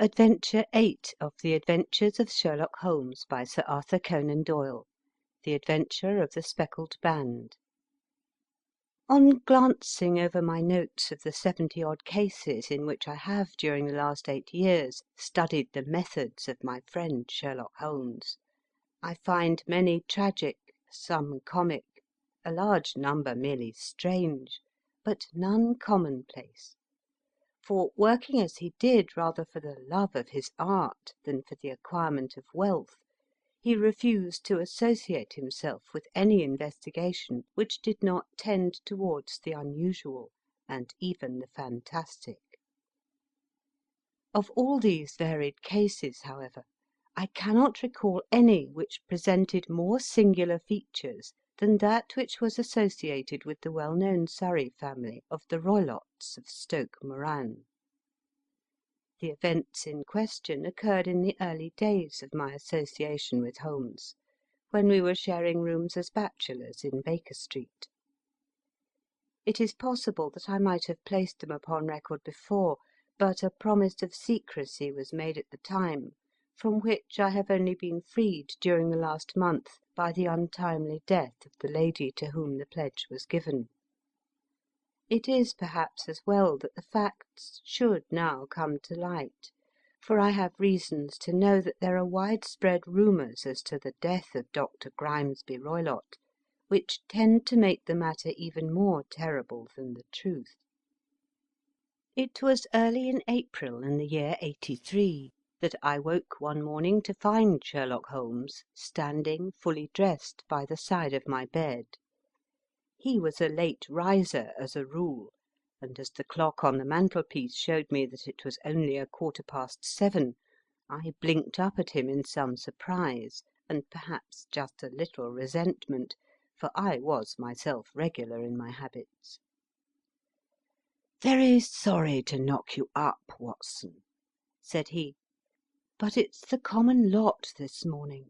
Adventure 8 of The Adventures of Sherlock Holmes by Sir Arthur Conan Doyle. The Adventure of the Speckled Band. On glancing over my notes of the 70-odd cases in which I have during the last 8 years studied the methods of my friend Sherlock Holmes, I find many tragic, some comic, a large number merely strange, but none commonplace. For, working as he did rather for the love of his art than for the acquirement of wealth, he refused to associate himself with any investigation which did not tend towards the unusual and even the fantastic. Of all these varied cases, however, I cannot recall any which presented more singular features than that which was associated with the well-known Surrey family of the Roylotts of Stoke Moran. The events in question occurred in the early days of my association with Holmes, when we were sharing rooms as bachelors in Baker Street. It is possible that I might have placed them upon record before, but a promise of secrecy was made at the time, from which I have only been freed during the last month by the untimely death of the lady to whom the pledge was given. It is perhaps as well that the facts should now come to light, for I have reasons to know that there are widespread rumours as to the death of Dr. Grimesby Roylott, which tend to make the matter even more terrible than the truth. It was early in April in the year '83 that I woke one morning to find Sherlock Holmes standing fully dressed by the side of my bed. He was a late riser as a rule, and as the clock on the mantelpiece showed me that it was only 7:15, I blinked up at him in some surprise, and perhaps just a little resentment, for I was myself regular in my habits. "Very sorry to knock you up, Watson," said he, "but it's the common lot this morning.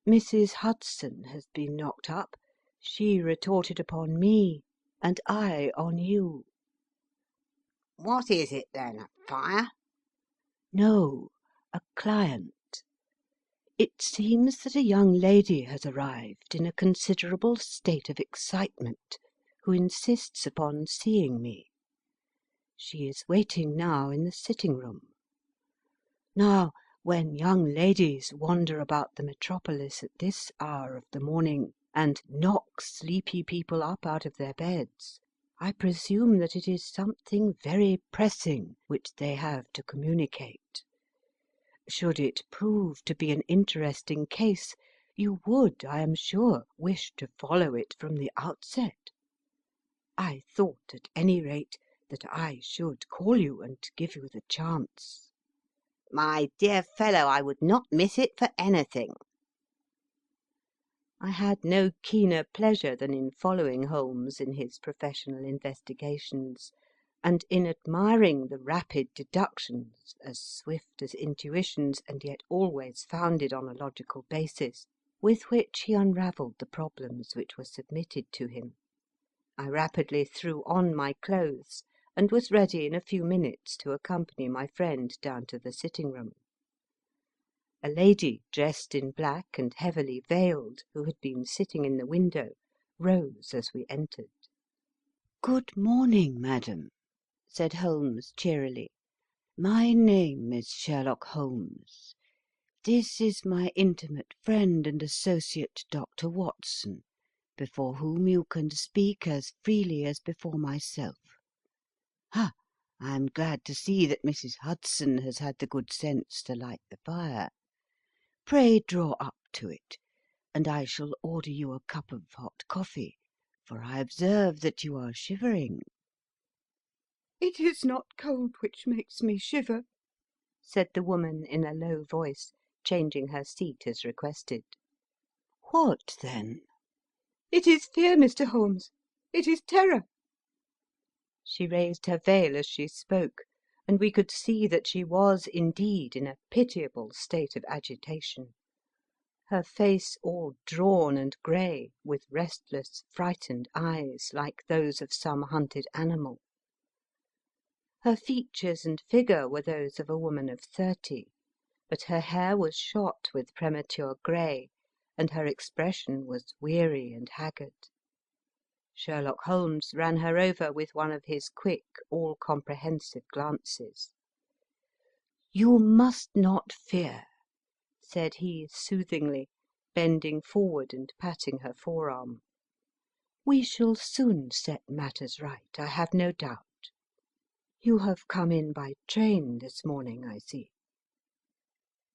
Mrs. Hudson has been knocked up. She retorted upon me, and I on you." "What is it, then? A fire?" "No, a client. It seems that a young lady has arrived in a considerable state of excitement, who insists upon seeing me. She is waiting now in the sitting-room. Now, when young ladies wander about the metropolis at this hour of the morning, and knock sleepy people up out of their beds, I presume that it is something very pressing which they have to communicate. Should it prove to be an interesting case, you would, I am sure, wish to follow it from the outset. I thought, at any rate, that I should call you and give you the chance." "My dear fellow, I would not miss it for anything." I had no keener pleasure than in following Holmes in his professional investigations, and in admiring the rapid deductions, as swift as intuitions and yet always founded on a logical basis, with which he unravelled the problems which were submitted to him. I rapidly threw on my clothes, and was ready in a few minutes to accompany my friend down to the sitting-room. A lady, dressed in black and heavily veiled, who had been sitting in the window, rose as we entered. "Good morning, madam," said Holmes cheerily. "My name is Sherlock Holmes. This is my intimate friend and associate, Dr. Watson, before whom you can speak as freely as before myself. I am glad to see that Mrs. Hudson has had the good sense to light the fire. Pray draw up to it, and I shall order you a cup of hot coffee, for I observe that you are shivering." "It is not cold which makes me shiver," said the woman in a low voice, changing her seat as requested. "What, then?" "It is fear, Mr. Holmes. It is terror." She raised her veil as she spoke, and we could see that she was indeed in a pitiable state of agitation, her face all drawn and grey, with restless, frightened eyes, like those of some hunted animal. Her features and figure were those of a woman of 30, but her hair was shot with premature grey, and her expression was weary and haggard. Sherlock Holmes ran her over with one of his quick, all-comprehensive glances. "You must not fear," said he soothingly, bending forward and patting her forearm. "We shall soon set matters right, I have no doubt. You have come in by train this morning, I see."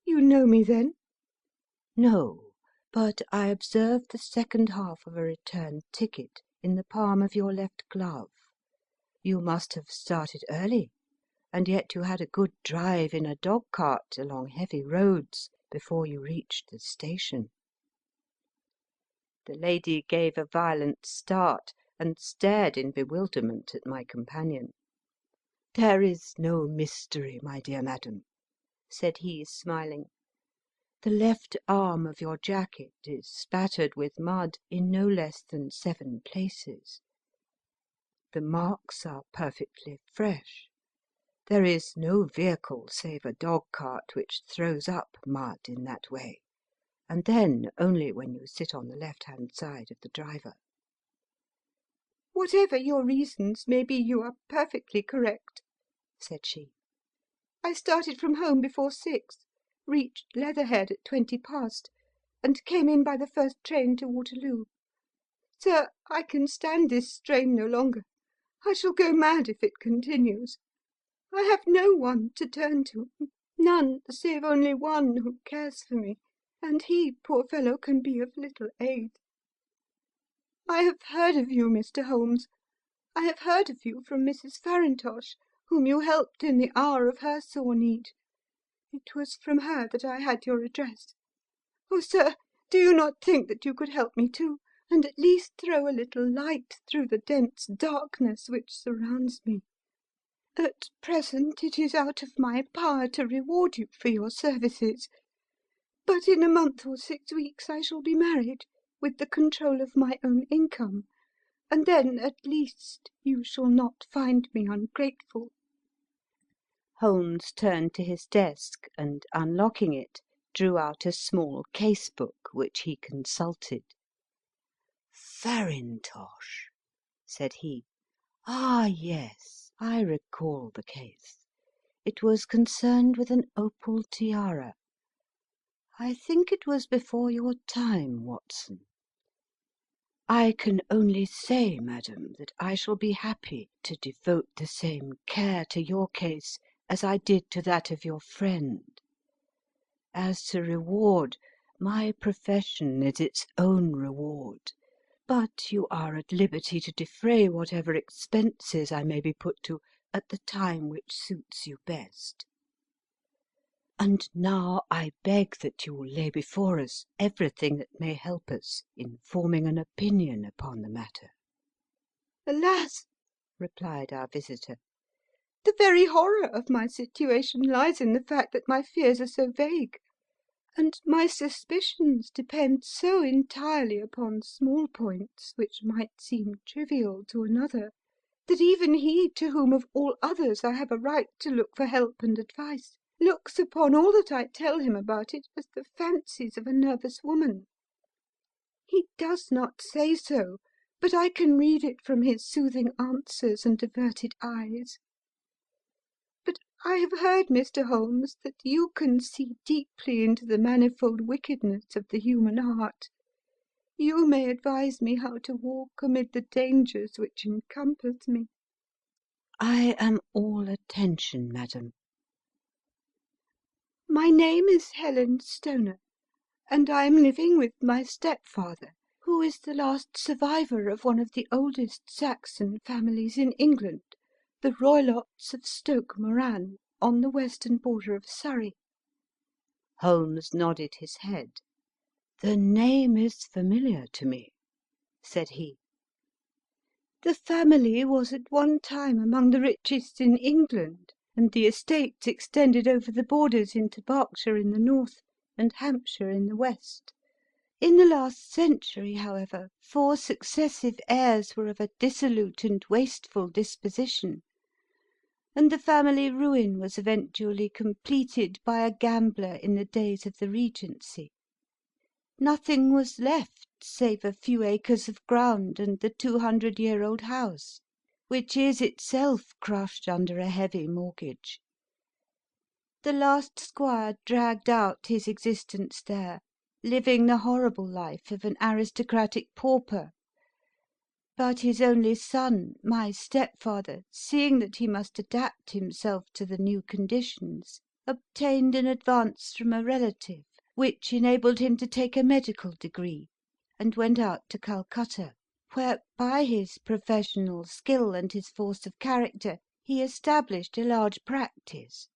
"You know me, then?" "No, but I observed the second half of a return ticket in the palm of your left glove. You must have started early, and yet you had a good drive in a dog-cart along heavy roads before you reached the station." The lady gave a violent start, and stared in bewilderment at my companion. "There is no mystery, my dear madam," said he, smiling. "The left arm of your jacket is spattered with mud in no less than 7 places. The marks are perfectly fresh. There is no vehicle save a dog-cart which throws up mud in that way, and then only when you sit on the left-hand side of the driver." "Whatever your reasons may be, you are perfectly correct," said she. "I started from home before 6, reached Leatherhead at 20 past, and came in by the first train to Waterloo. Sir, I can stand this strain no longer. I shall go mad if it continues. I have no one to turn to, none save only one who cares for me, and he, poor fellow, can be of little aid. I have heard of you, Mr. Holmes. I have heard of you from Mrs. Farintosh, whom you helped in the hour of her sore need. It was from her that I had your address. Oh, sir, do you not think that you could help me too, and at least throw a little light through the dense darkness which surrounds me? At present it is out of my power to reward you for your services, but in a month or 6 weeks I shall be married, with the control of my own income, and then at least you shall not find me ungrateful." Holmes turned to his desk and, unlocking it, drew out a small case-book, which he consulted. "Farintosh," said he. "Ah, yes, I recall the case. It was concerned with an opal tiara. I think it was before your time, Watson. I can only say, madam, that I shall be happy to devote the same care to your case as I did to that of your friend. As to reward, my profession is its own reward, but you are at liberty to defray whatever expenses I may be put to at the time which suits you best. And now I beg that you will lay before us everything that may help us in forming an opinion upon the matter." "Alas!" replied our visitor, "the very horror of my situation lies in the fact that my fears are so vague, and my suspicions depend so entirely upon small points which might seem trivial to another, that even he to whom of all others I have a right to look for help and advice looks upon all that I tell him about it as the fancies of a nervous woman. He does not say so, but I can read it from his soothing answers and averted eyes. But I have heard, Mr. Holmes, that you can see deeply into the manifold wickedness of the human heart. You may advise me how to walk amid the dangers which encompass me." "I am all attention, madam." "My name is Helen Stoner, and I am living with my stepfather, who is the last survivor of one of the oldest Saxon families in England, the Roylotts of Stoke Moran, on the western border of Surrey." Holmes nodded his head. "The name is familiar to me," said he. "The family was at one time among the richest in England, and the estates extended over the borders into Berkshire in the north and Hampshire in the west. In the last century, however, 4 successive heirs were of a dissolute and wasteful disposition. and the family ruin was eventually completed by a gambler in the days of the Regency. Nothing was left save a few acres of ground and the 200-year-old house, which is itself crushed under a heavy mortgage. The last squire dragged out his existence there, living the horrible life of an aristocratic pauper. But his only son, my stepfather, seeing that he must adapt himself to the new conditions, obtained an advance from a relative, which enabled him to take a medical degree, and went out to Calcutta, where, by his professional skill and his force of character, he established a large practice.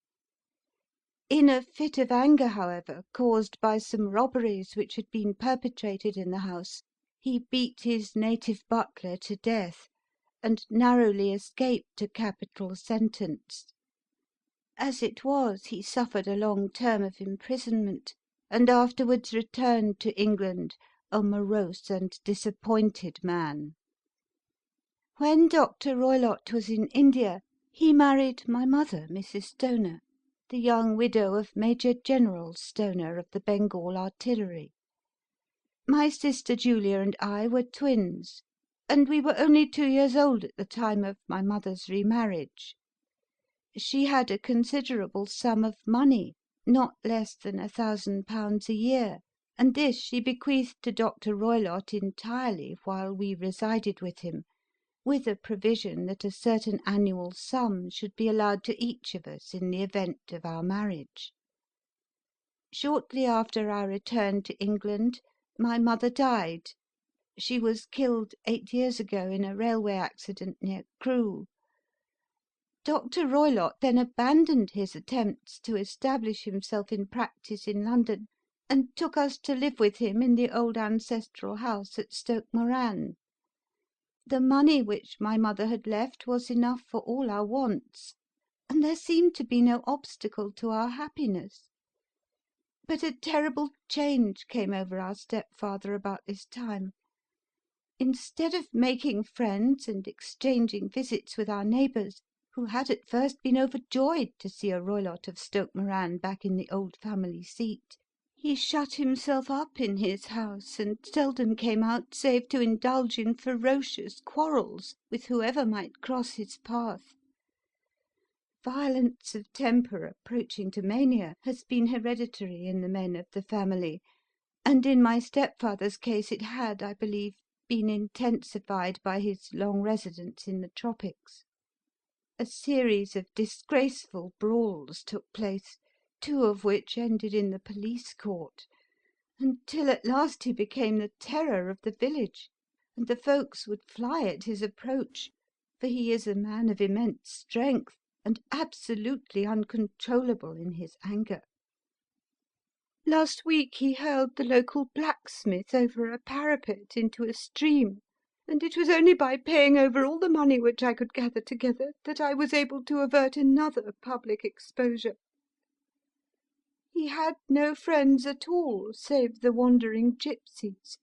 In a fit of anger, however, caused by some robberies which had been perpetrated in the house, he beat his native butler to death, and narrowly escaped a capital sentence. As it was, he suffered a long term of imprisonment, and afterwards returned to England a morose and disappointed man. When Dr. Roylott was in India, he married my mother, Mrs. Stoner, the young widow of Major General Stoner of the Bengal Artillery. My sister Julia and I were twins, and we were only 2 years old at the time of my mother's remarriage. She had a considerable sum of money, not less than £1,000 a year, and this she bequeathed to Dr. Roylott entirely while we resided with him, with a provision that a certain annual sum should be allowed to each of us in the event of our marriage. Shortly after our return to England, my mother died. She was killed 8 years ago in a railway accident near Crewe. Dr. Roylott then abandoned his attempts to establish himself in practice in London, and took us to live with him in the old ancestral house at Stoke Moran. The money which my mother had left was enough for all our wants, and there seemed to be no obstacle to our happiness. But a terrible change came over our stepfather about this time. Instead of making friends and exchanging visits with our neighbours, who had at first been overjoyed to see a Roylott of Stoke Moran back in the old family seat, he shut himself up in his house and seldom came out save to indulge in ferocious quarrels with whoever might cross his path. Violence of temper approaching to mania has been hereditary in the men of the family, and in my stepfather's case it had, I believe, been intensified by his long residence in the tropics. A series of disgraceful brawls took place, 2 of which ended in the police court, until at last he became the terror of the village, and the folks would fly at his approach, for he is a man of immense strength, and absolutely uncontrollable in his anger. Last week he hurled the local blacksmith over a parapet into a stream, and it was only by paying over all the money which I could gather together that I was able to avert another public exposure. He had no friends at all save the wandering gipsies,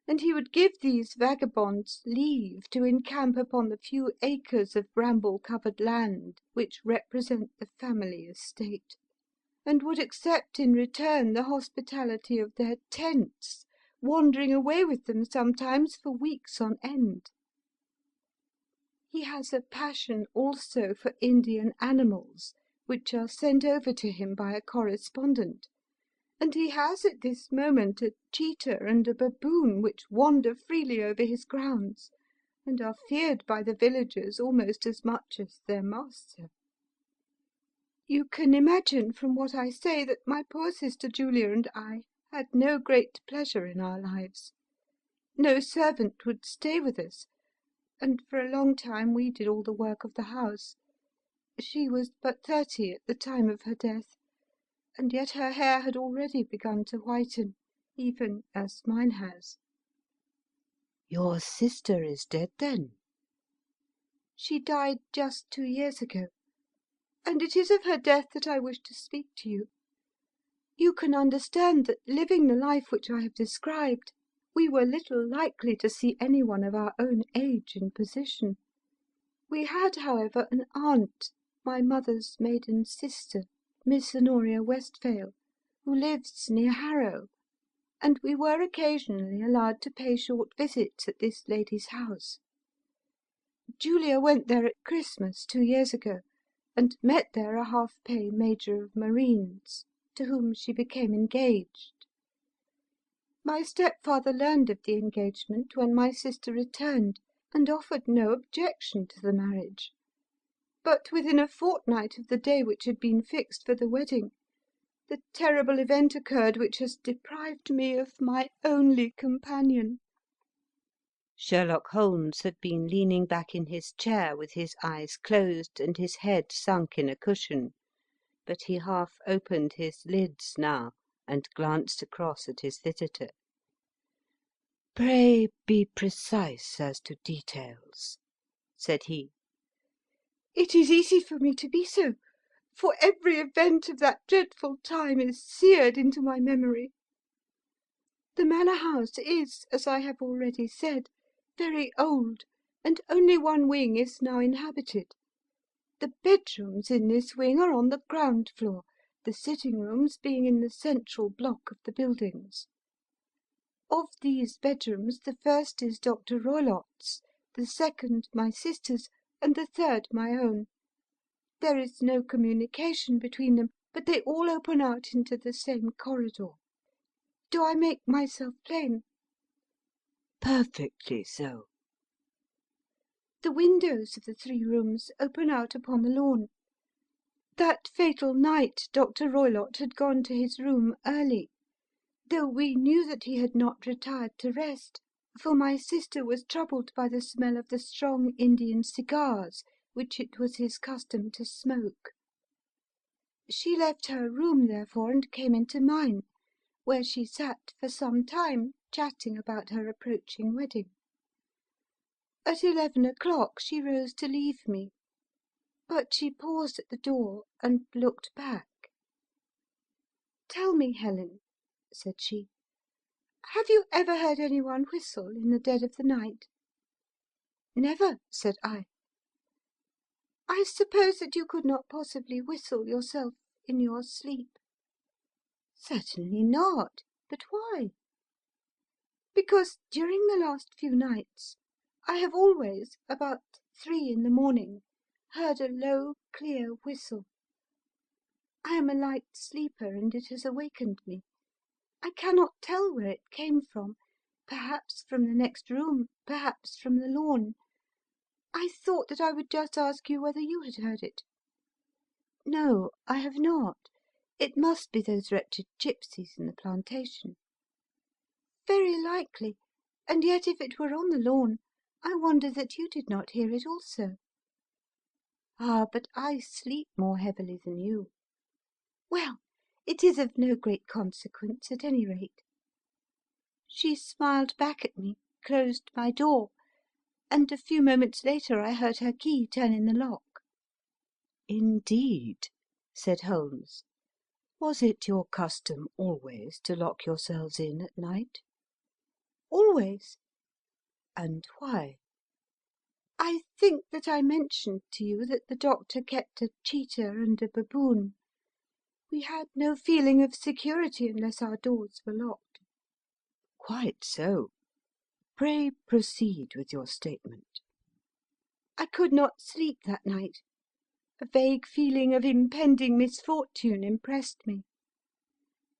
and he would give these vagabonds leave to encamp upon the few acres of bramble-covered land which represent the family estate, and would accept in return the hospitality of their tents, wandering away with them sometimes for weeks on end. He has a passion also for Indian animals, which are sent over to him by a correspondent, and he has at this moment a cheetah and a baboon which wander freely over his grounds, and are feared by the villagers almost as much as their master. You can imagine from what I say that my poor sister Julia and I had no great pleasure in our lives. No servant would stay with us, and for a long time we did all the work of the house. She was but 30 at the time of her death, and yet her hair had already begun to whiten, even as mine has. Your sister is dead, then? She died just 2 years ago, and it is of her death that I wish to speak to you. You can understand that, living the life which I have described, we were little likely to see anyone of our own age and position. We had, however, an aunt, my mother's maiden sister, Miss Honoria Westphail, who lives near Harrow, and we were occasionally allowed to pay short visits at this lady's house. Julia went there at Christmas 2 years ago, and met there a half-pay Major of Marines, to whom she became engaged. My stepfather learned of the engagement when my sister returned, and offered no objection to the marriage. But within a fortnight of the day which had been fixed for the wedding, the terrible event occurred which has deprived me of my only companion." Sherlock Holmes had been leaning back in his chair with his eyes closed and his head sunk in a cushion, but he half opened his lids now and glanced across at his visitor. "Pray be precise as to details," said he. "It is easy for me to be so, for every event of that dreadful time is seared into my memory. The manor house is, as I have already said, very old, and only one wing is now inhabited. The bedrooms in this wing are on the ground floor, the sitting rooms being in the central block of the buildings. Of these bedrooms, the first is Dr. Roylott's, the second my sister's, and the third my own. There is no communication between them, but they all open out into the same corridor. Do I make myself plain?" "Perfectly so." "The windows of the 3 rooms open out upon the lawn. That fatal night Dr. Roylott had gone to his room early, though we knew that he had not retired to rest, for my sister was troubled by the smell of the strong Indian cigars which it was his custom to smoke. She left her room, therefore, and came into mine, where she sat for some time chatting about her approaching wedding. At 11 o'clock she rose to leave me, but she paused at the door and looked back. 'Tell me, Helen,' said she, 'have you ever heard anyone whistle in the dead of the night?' 'Never,' said I. 'I suppose that you could not possibly whistle yourself in your sleep?' 'Certainly not. But why?' 'Because during the last few nights I have always, about 3 in the morning, heard a low, clear whistle. I am a light sleeper, and it has awakened me. I cannot tell where it came from, perhaps from the next room, perhaps from the lawn. I thought that I would just ask you whether you had heard it.' 'No, I have not. It must be those wretched gipsies in the plantation.' 'Very likely, and yet if it were on the lawn, I wonder that you did not hear it also.' 'Ah, but I sleep more heavily than you.' 'Well, it is of no great consequence, at any rate.' She smiled back at me, closed my door, and a few moments later I heard her key turn in the lock." "Indeed," said Holmes. "Was it your custom always to lock yourselves in at night?" "Always." "And why?" "I think that I mentioned to you that the doctor kept a cheetah and a baboon. We had no feeling of security unless our doors were locked." "Quite so. Pray proceed with your statement." "I could not sleep that night. A vague feeling of impending misfortune impressed me.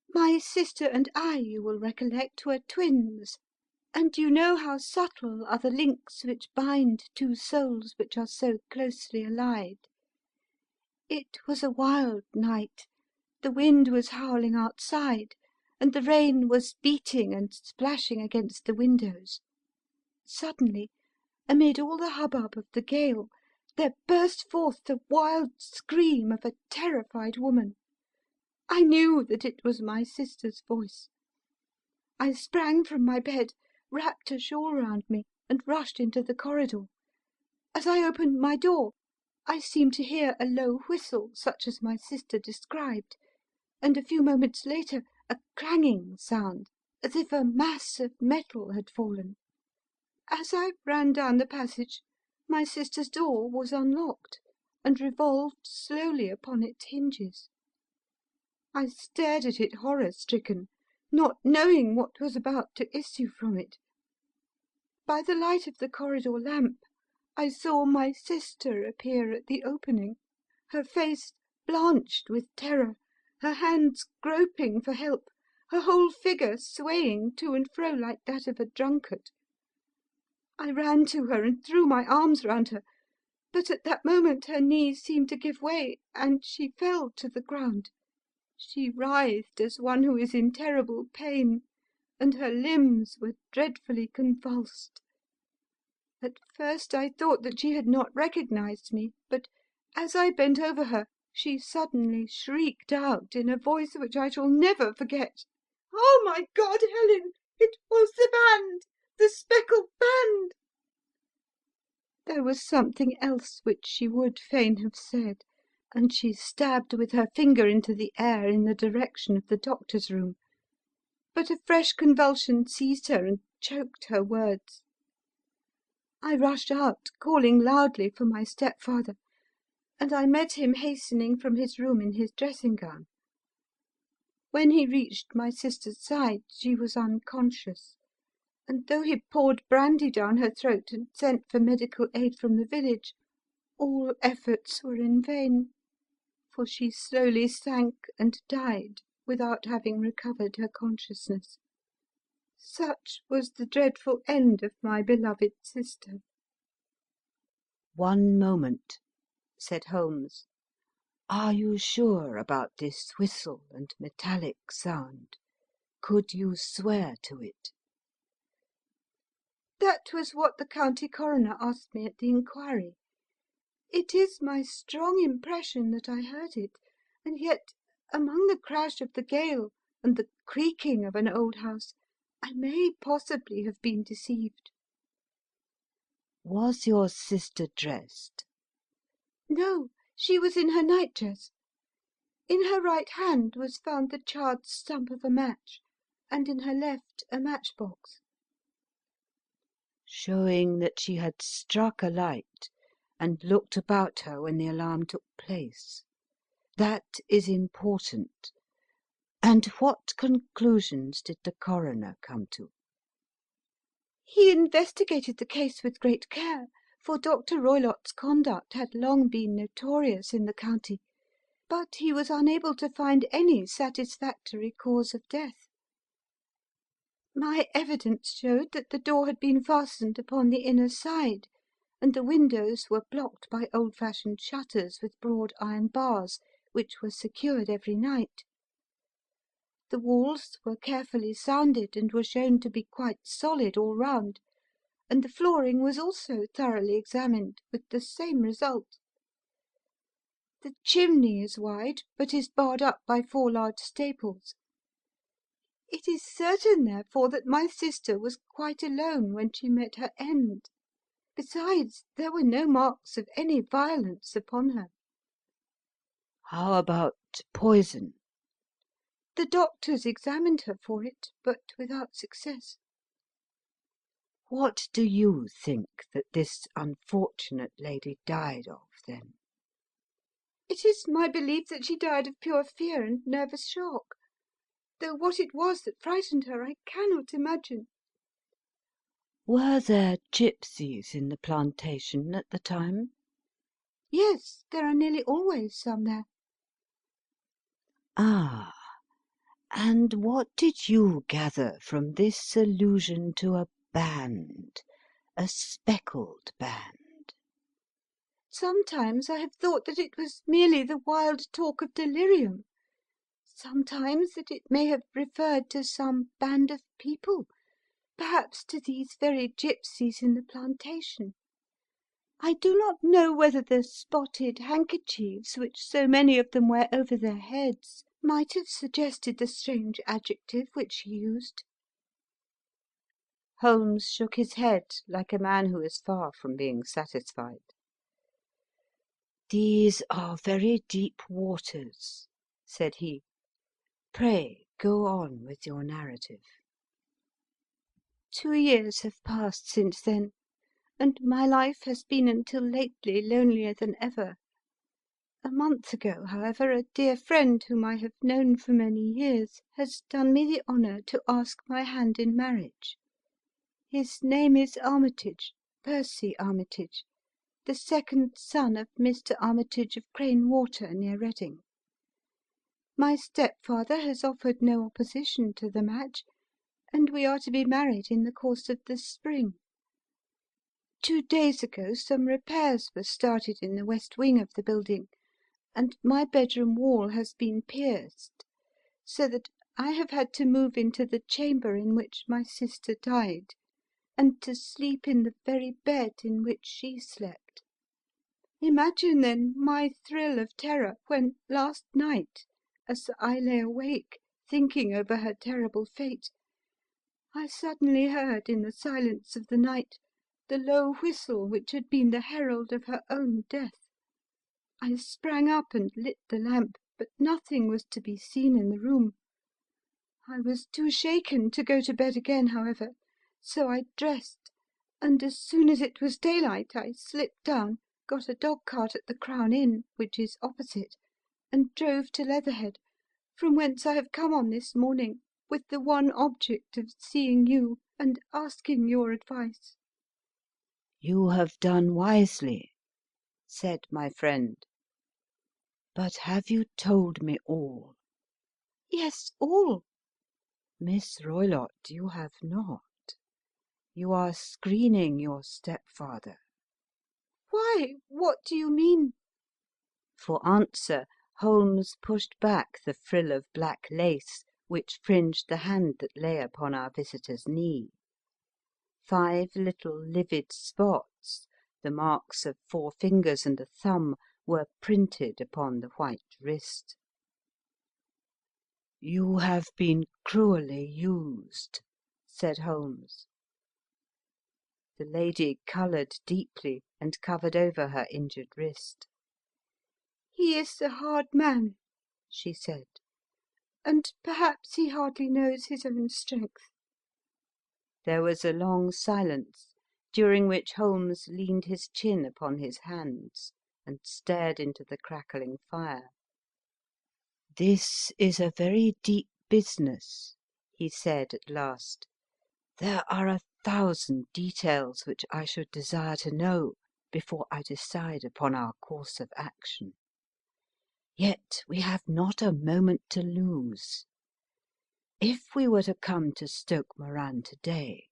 My sister and I, you will recollect, were twins, and you know how subtle are the links which bind two souls which are so closely allied. It was a wild night. The wind was howling outside, and the rain was beating and splashing against the windows. Suddenly, amid all the hubbub of the gale, there burst forth the wild scream of a terrified woman. I knew that it was my sister's voice. I sprang from my bed, wrapped a shawl round me, and rushed into the corridor. As I opened my door, I seemed to hear a low whistle, such as my sister described, and a few moments later a clanging sound, as if a mass of metal had fallen. As I ran down the passage, my sister's door was unlocked, and revolved slowly upon its hinges. I stared at it horror-stricken, not knowing what was about to issue from it. By the light of the corridor lamp, I saw my sister appear at the opening, her face blanched with terror, her hands groping for help, her whole figure swaying to and fro like that of a drunkard. I ran to her and threw my arms round her, but at that moment her knees seemed to give way, and she fell to the ground. She writhed as one who is in terrible pain, and her limbs were dreadfully convulsed. At first I thought that she had not recognized me, but as I bent over her, she suddenly shrieked out in a voice which I shall never forget, "Oh, my God, Helen! It was the band! The speckled band!" There was something else which she would fain have said, and she stabbed with her finger into the air in the direction of the doctor's room. But a fresh convulsion seized her and choked her words. I rushed out, calling loudly for my stepfather, and I met him hastening from his room in his dressing gown. When he reached my sister's side, she was unconscious, and though he poured brandy down her throat and sent for medical aid from the village, all efforts were in vain, for she slowly sank and died without having recovered her consciousness. Such was the dreadful end of my beloved sister. "One moment," said Holmes. "Are you sure about this whistle and metallic sound? Could you swear to it?" That was what the county coroner asked me at the inquiry. It is my strong impression that I heard it, and yet, among the crash of the gale and the creaking of an old house, I may possibly have been deceived. Was your sister dressed? No, she was in her nightdress. In her right hand was found the charred stump of a match, and in her left a matchbox. Showing that she had struck a light and looked about her when the alarm took place. That is important. And what conclusions did the coroner come to? He investigated the case with great care, for Dr. Roylott's conduct had long been notorious in the county, but he was unable to find any satisfactory cause of death. My evidence showed that the door had been fastened upon the inner side, and the windows were blocked by old-fashioned shutters with broad iron bars, which were secured every night. The walls were carefully sounded and were shown to be quite solid all round, and the flooring was also thoroughly examined, with the same result. The chimney is wide, but is barred up by 4 large staples. It is certain, therefore, that my sister was quite alone when she met her end. Besides, there were no marks of any violence upon her. How about poison? The doctors examined her for it, but without success. What do you think that this unfortunate lady died of, then? It is my belief that she died of pure fear and nervous shock, though what it was that frightened her I cannot imagine. Were there gypsies in the plantation at the time? Yes, there are nearly always some there. Ah, and what did you gather from this allusion to a band, a speckled band? Sometimes I have thought that it was merely the wild talk of delirium, sometimes that it may have referred to some band of people, perhaps to these very gypsies in the plantation. I do not know whether the spotted handkerchiefs which so many of them wear over their heads might have suggested the strange adjective which he used. Holmes shook his head like a man who is far from being satisfied. "These are very deep waters," said he. "Pray go on with your narrative." 2 years have passed since then, and my life has been until lately lonelier than ever. A month ago, however, a dear friend whom I have known for many years has done me the honour to ask my hand in marriage. His name is Armitage, Percy Armitage, the second son of Mr. Armitage of Crane Water, near Reading. My stepfather has offered no opposition to the match, and we are to be married in the course of the spring. 2 days ago some repairs were started in the west wing of the building, and my bedroom wall has been pierced, so that I have had to move into the chamber in which my sister died, and to sleep in the very bed in which she slept. Imagine, then, my thrill of terror when, last night, as I lay awake, thinking over her terrible fate, I suddenly heard in the silence of the night the low whistle which had been the herald of her own death. I sprang up and lit the lamp, but nothing was to be seen in the room. I was too shaken to go to bed again, however, so I dressed, and as soon as it was daylight I slipped down, got a dog-cart at the Crown Inn, which is opposite, and drove to Leatherhead, from whence I have come on this morning, with the one object of seeing you and asking your advice." "You have done wisely," said my friend. "But have you told me all?" "Yes, all." "Miss Roylott, you have not. You are screening your stepfather." "Why? What do you mean?" For answer, Holmes pushed back the frill of black lace which fringed the hand that lay upon our visitor's knee. 5 little livid spots, the marks of 4 fingers and a thumb, were printed upon the white wrist. "You have been cruelly used," said Holmes. The lady coloured deeply and covered over her injured wrist. "He is a hard man," she said, "and perhaps he hardly knows his own strength." There was a long silence, during which Holmes leaned his chin upon his hands and stared into the crackling fire. "This is a very deep business," he said at last. "There are 1,000 details which I should desire to know before I decide upon our course of action. Yet we have not a moment to lose. If we were to come to Stoke Moran to-day,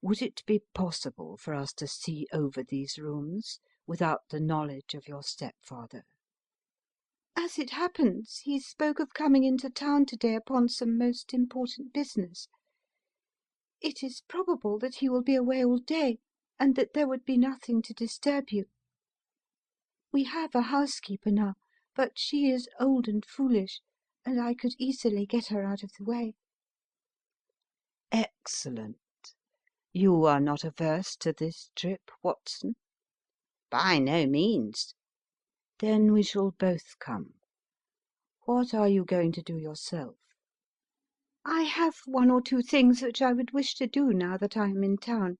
would it be possible for us to see over these rooms without the knowledge of your stepfather?" "As it happens, he spoke of coming into town to-day upon some most important business. It is probable that he will be away all day, and that there would be nothing to disturb you. We have a housekeeper now, but she is old and foolish, and I could easily get her out of the way." "Excellent. You are not averse to this trip, Watson?" By no means." "Then we shall both come. What are you going to do yourself?" "I have 1 or 2 things which I would wish to do now that I am in town,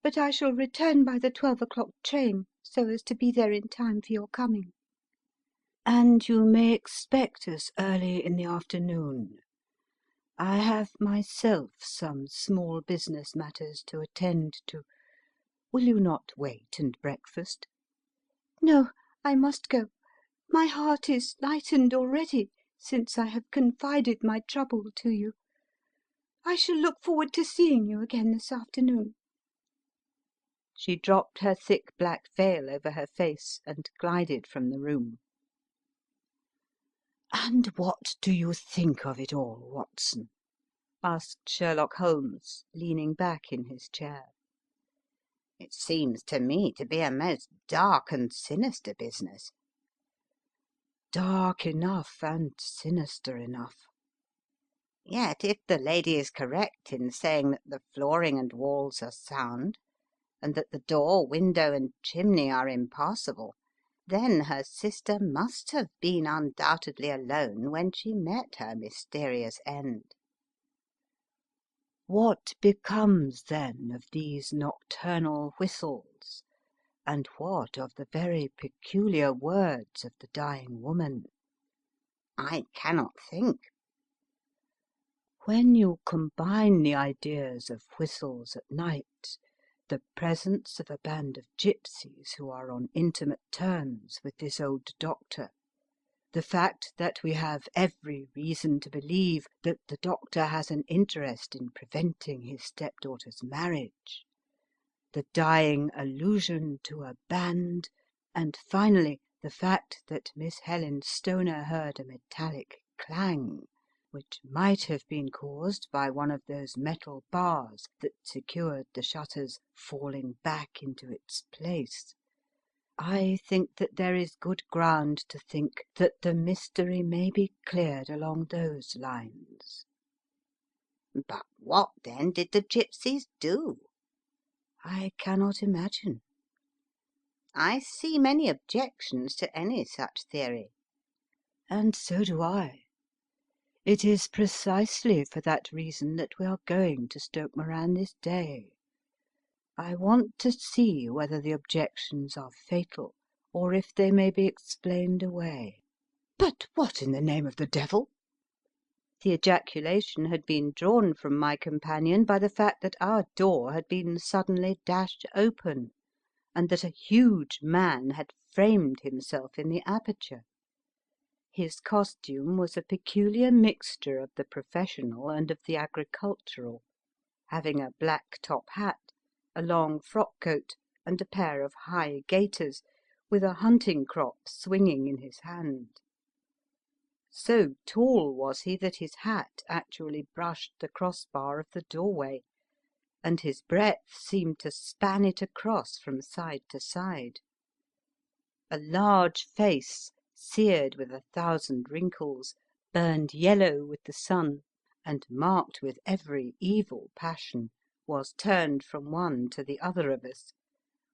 but I shall return by the 12 o'clock train, so as to be there in time for your coming." "And you may expect us early in the afternoon. I have myself some small business matters to attend to. Will you not wait and breakfast?" "No, I must go. My heart is lightened already since I have confided my trouble to you. I shall look forward to seeing you again this afternoon." She dropped her thick black veil over her face and glided from the room. "And what do you think of it all, Watson?" asked Sherlock Holmes, leaning back in his chair. "It seems to me to be a most dark and sinister business." "Dark enough and sinister enough." "Yet if the lady is correct in saying that the flooring and walls are sound, and that the door, window, and chimney are impassable, then her sister must have been undoubtedly alone when she met her mysterious end." "What becomes, then, of these nocturnal whistles And what of the very peculiar words of the dying woman? I cannot think. When you combine the ideas of whistles at night, the presence of a band of gypsies who are on intimate terms with this old doctor, the fact that we have every reason to believe that the doctor has an interest in preventing his stepdaughter's marriage, the dying allusion to a band, and finally the fact that Miss Helen Stoner heard a metallic clang, which might have been caused by one of those metal bars that secured the shutters falling back into its place, I think that there is good ground to think that the mystery may be cleared along those lines. But what, then, did the gypsies do? I cannot imagine. I see many objections to any such theory. And so do I. It is precisely for that reason that we are going to Stoke Moran this day. I want to see whether the objections are fatal, or if they may be explained away. But what in the name of the devil? The ejaculation had been drawn from my companion by the fact that our door had been suddenly dashed open, and that a huge man had framed himself in the aperture. His costume was a peculiar mixture of the professional and of the agricultural, having a black top hat, a long frock coat, and a pair of high gaiters, with a hunting crop swinging in his hand. So tall was he that his hat actually brushed the crossbar of the doorway, and his breadth seemed to span it across from side to side. A large face, seared with 1,000 wrinkles, burned yellow with the sun, and marked with every evil passion, was turned from one to the other of us,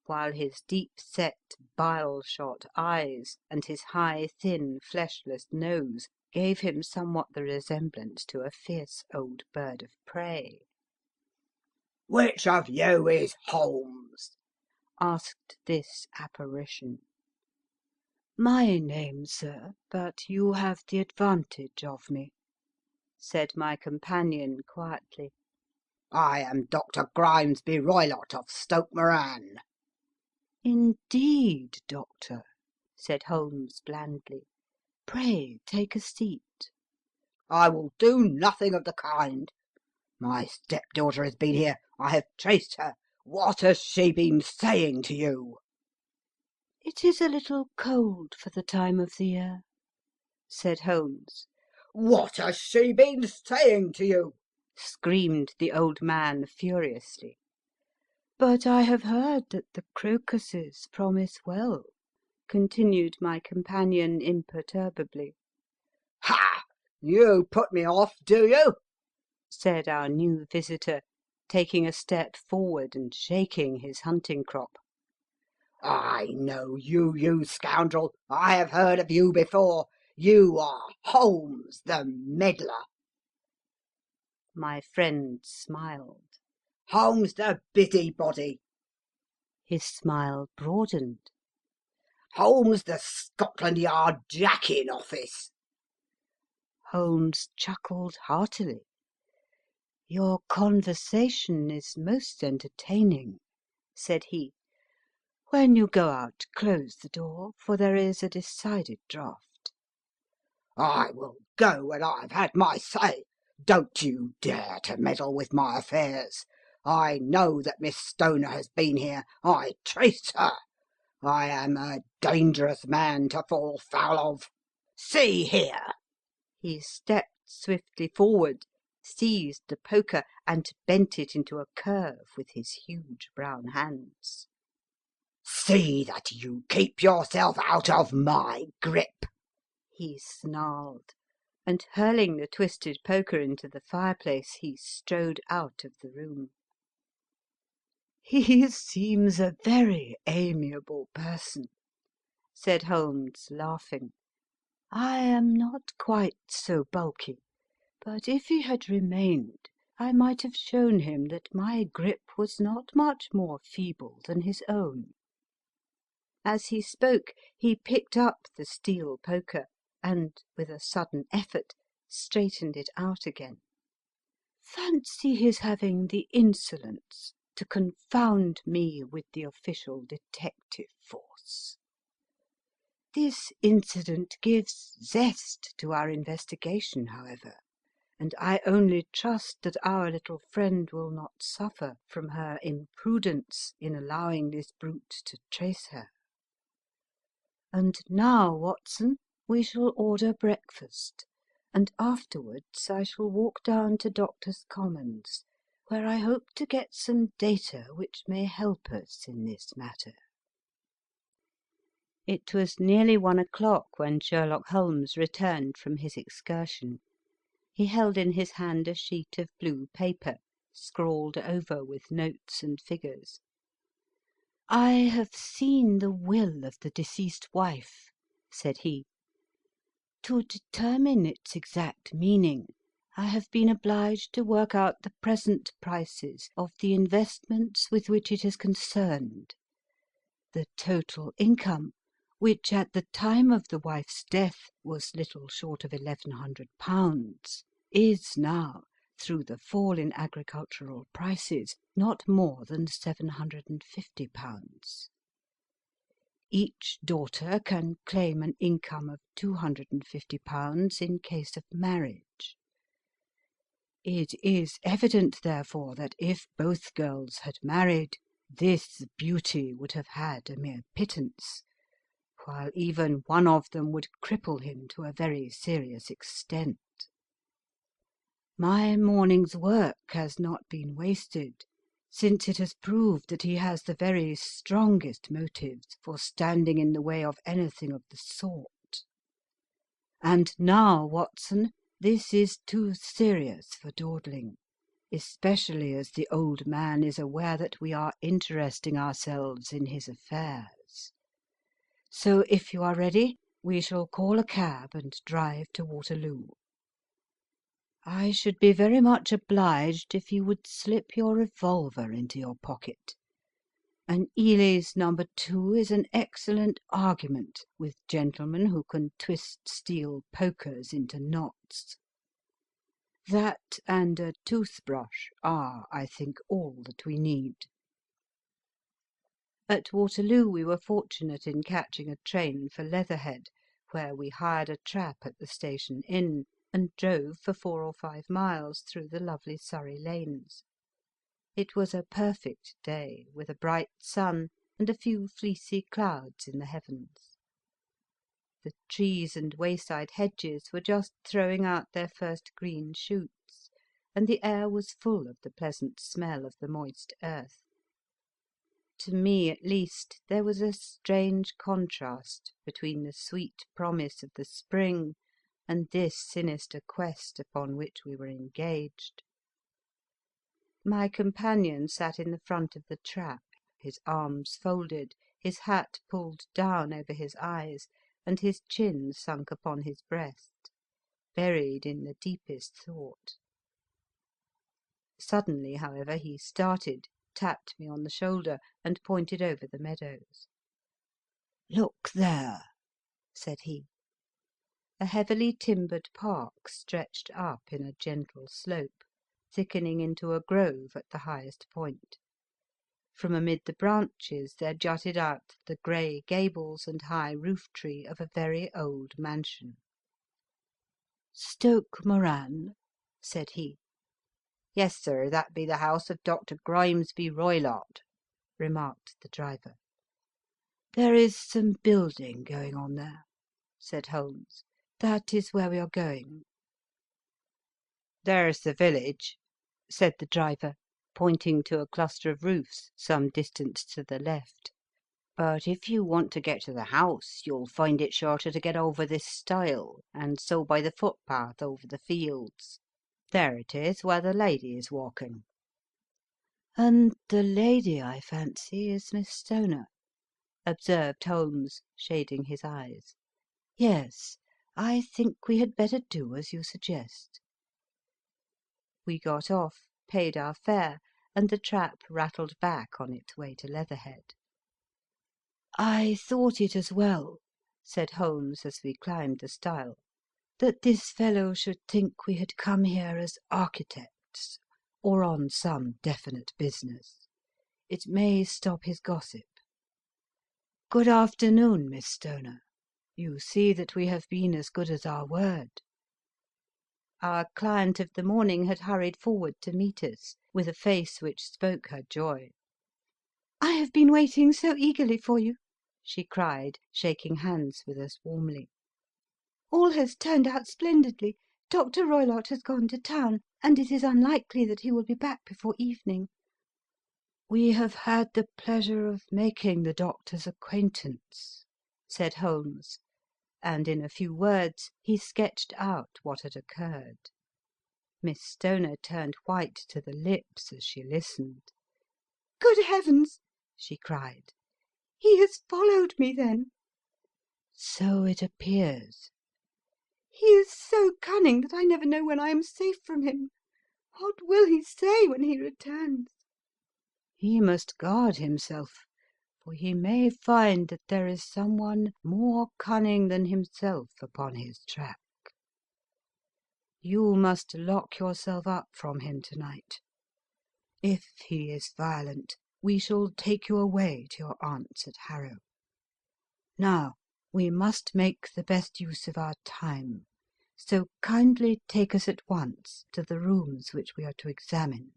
while his deep-set, bile-shot eyes and his high, thin, fleshless nose gave him somewhat the resemblance to a fierce old bird of prey. "Which of you is Holmes?" asked this apparition. My name, sir, but you have the advantage of me, said my companion quietly. "I am Dr. Grimesby Roylott of Stoke Moran." Indeed, doctor, said Holmes blandly. Pray take a seat. "I will do nothing of the kind. My stepdaughter has been here. I have traced her. What has she been saying to you?" It is a little cold for the time of the year, said Holmes. "What has she been saying to you?" screamed the old man furiously. But I have heard that the crocuses promise well, continued my companion imperturbably. "Ha! You put me off, do you?" said our new visitor, taking a step forward and shaking his hunting crop. "I know you, you scoundrel. I have heard of you before. You are Holmes, the meddler." My friend smiled. "Holmes, the busybody." His smile broadened. "Holmes, the Scotland Yard Jack-in-Office." Holmes chuckled heartily. Your conversation is most entertaining, said he. When you go out, close the door, for there is a decided draught. "I will go when I've had my say. Don't you dare to meddle with my affairs. I know that Miss Stoner has been here. I traced her. I am a dangerous man to fall foul of. See here." He stepped swiftly forward, seized the poker, and bent it into a curve with his huge brown hands. "See that you keep yourself out of my grip," he snarled, and hurling the twisted poker into the fireplace, he strode out of the room. He seems a very amiable person, said Holmes, laughing. I am not quite so bulky, but if he had remained, I might have shown him that my grip was not much more feeble than his own. As he spoke, he picked up the steel poker and, with a sudden effort, straightened it out again. Fancy his having the insolence to confound me with the official detective force. This incident gives zest to our investigation, however, and I only trust that our little friend will not suffer from her imprudence in allowing this brute to trace her. And now, Watson, we shall order breakfast, and afterwards I shall walk down to Doctors' Commons, where I hope to get some data which may help us in this matter." It was nearly 1 o'clock when Sherlock Holmes returned from his excursion. He held in his hand a sheet of blue paper, scrawled over with notes and figures. "I have seen the will of the deceased wife," said he. "To determine its exact meaning, I have been obliged to work out the present prices of the investments with which it is concerned. The total income, which at the time of the wife's death was little short of £1,100, is now, through the fall in agricultural prices, not more than £750. Each daughter can claim an income of £250 in case of marriage. It is evident, therefore, that if both girls had married, this beauty would have had a mere pittance, while even one of them would cripple him to a very serious extent. My morning's work has not been wasted, since it has proved that he has the very strongest motives for standing in the way of anything of the sort. And now, Watson, this is too serious for dawdling, especially as the old man is aware that we are interesting ourselves in his affairs. So if you are ready, we shall call a cab and drive to Waterloo. I should be very much obliged if you would slip your revolver into your pocket. An Ely's No. 2 is an excellent argument with gentlemen who can twist steel pokers into knots. That and a toothbrush are, I think, all that we need." At Waterloo we were fortunate in catching a train for Leatherhead, where we hired a trap at the station inn, and drove for 4 or 5 miles through the lovely Surrey lanes. It was a perfect day, with a bright sun and a few fleecy clouds in the heavens. The trees and wayside hedges were just throwing out their first green shoots, and the air was full of the pleasant smell of the moist earth. To me, at least, there was a strange contrast between the sweet promise of the spring and this sinister quest upon which we were engaged. My companion sat in the front of the trap, his arms folded, his hat pulled down over his eyes, and his chin sunk upon his breast, buried in the deepest thought. Suddenly, however, he started, tapped me on the shoulder, and pointed over the meadows. "Look there," said he. A heavily timbered park stretched up in a gentle slope, thickening into a grove at the highest point. From amid the branches there jutted out the grey gables and high roof-tree of a very old mansion. "Stoke Moran?" said he. "Yes, sir, that be the house of Dr. Grimesby Roylott," remarked the driver. "There is some building going on there," said Holmes. "That is where we are going." "There's the village," said the driver, pointing to a cluster of roofs some distance to the left. "But if you want to get to the house, you'll find it shorter to get over this stile, and so by the footpath over the fields. There it is, where the lady is walking." "And the lady, I fancy, is Miss Stoner," observed Holmes, shading his eyes. "Yes, I think we had better do as you suggest." We got off, paid our fare, and the trap rattled back on its way to Leatherhead. "I thought it as well," said Holmes as we climbed the stile, "that this fellow should think we had come here as architects, or on some definite business. It may stop his gossip. Good afternoon, Miss Stoner. You see that we have been as good as our word." Our client of the morning had hurried forward to meet us, with a face which spoke her joy. "I have been waiting so eagerly for you," she cried, shaking hands with us warmly. "All has turned out splendidly. Dr. Roylott has gone to town, and it is unlikely that he will be back before evening." "We have had the pleasure of making the doctor's acquaintance," said Holmes, and in a few words he sketched out what had occurred. Miss Stoner turned white to the lips as she listened. "Good heavens!" she cried. "He has followed me, then?" "So it appears." "He is so cunning that I never know when I am safe from him. What will he say when he returns?" "He must guard himself, for he may find that there is someone more cunning than himself upon his track. You must lock yourself up from him tonight. If he is violent, we shall take you away to your aunt's at Harrow. Now, we must make the best use of our time, so kindly take us at once to the rooms which we are to examine."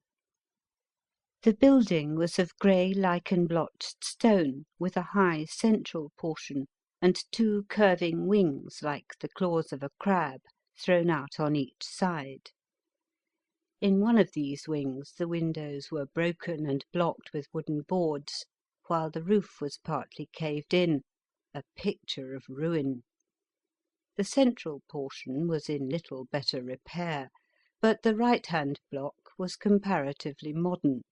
The building was of grey lichen-blotched stone, with a high central portion, and two curving wings like the claws of a crab, thrown out on each side. In one of these wings the windows were broken and blocked with wooden boards, while the roof was partly caved in, a picture of ruin. The central portion was in little better repair, but the right-hand block was comparatively modern,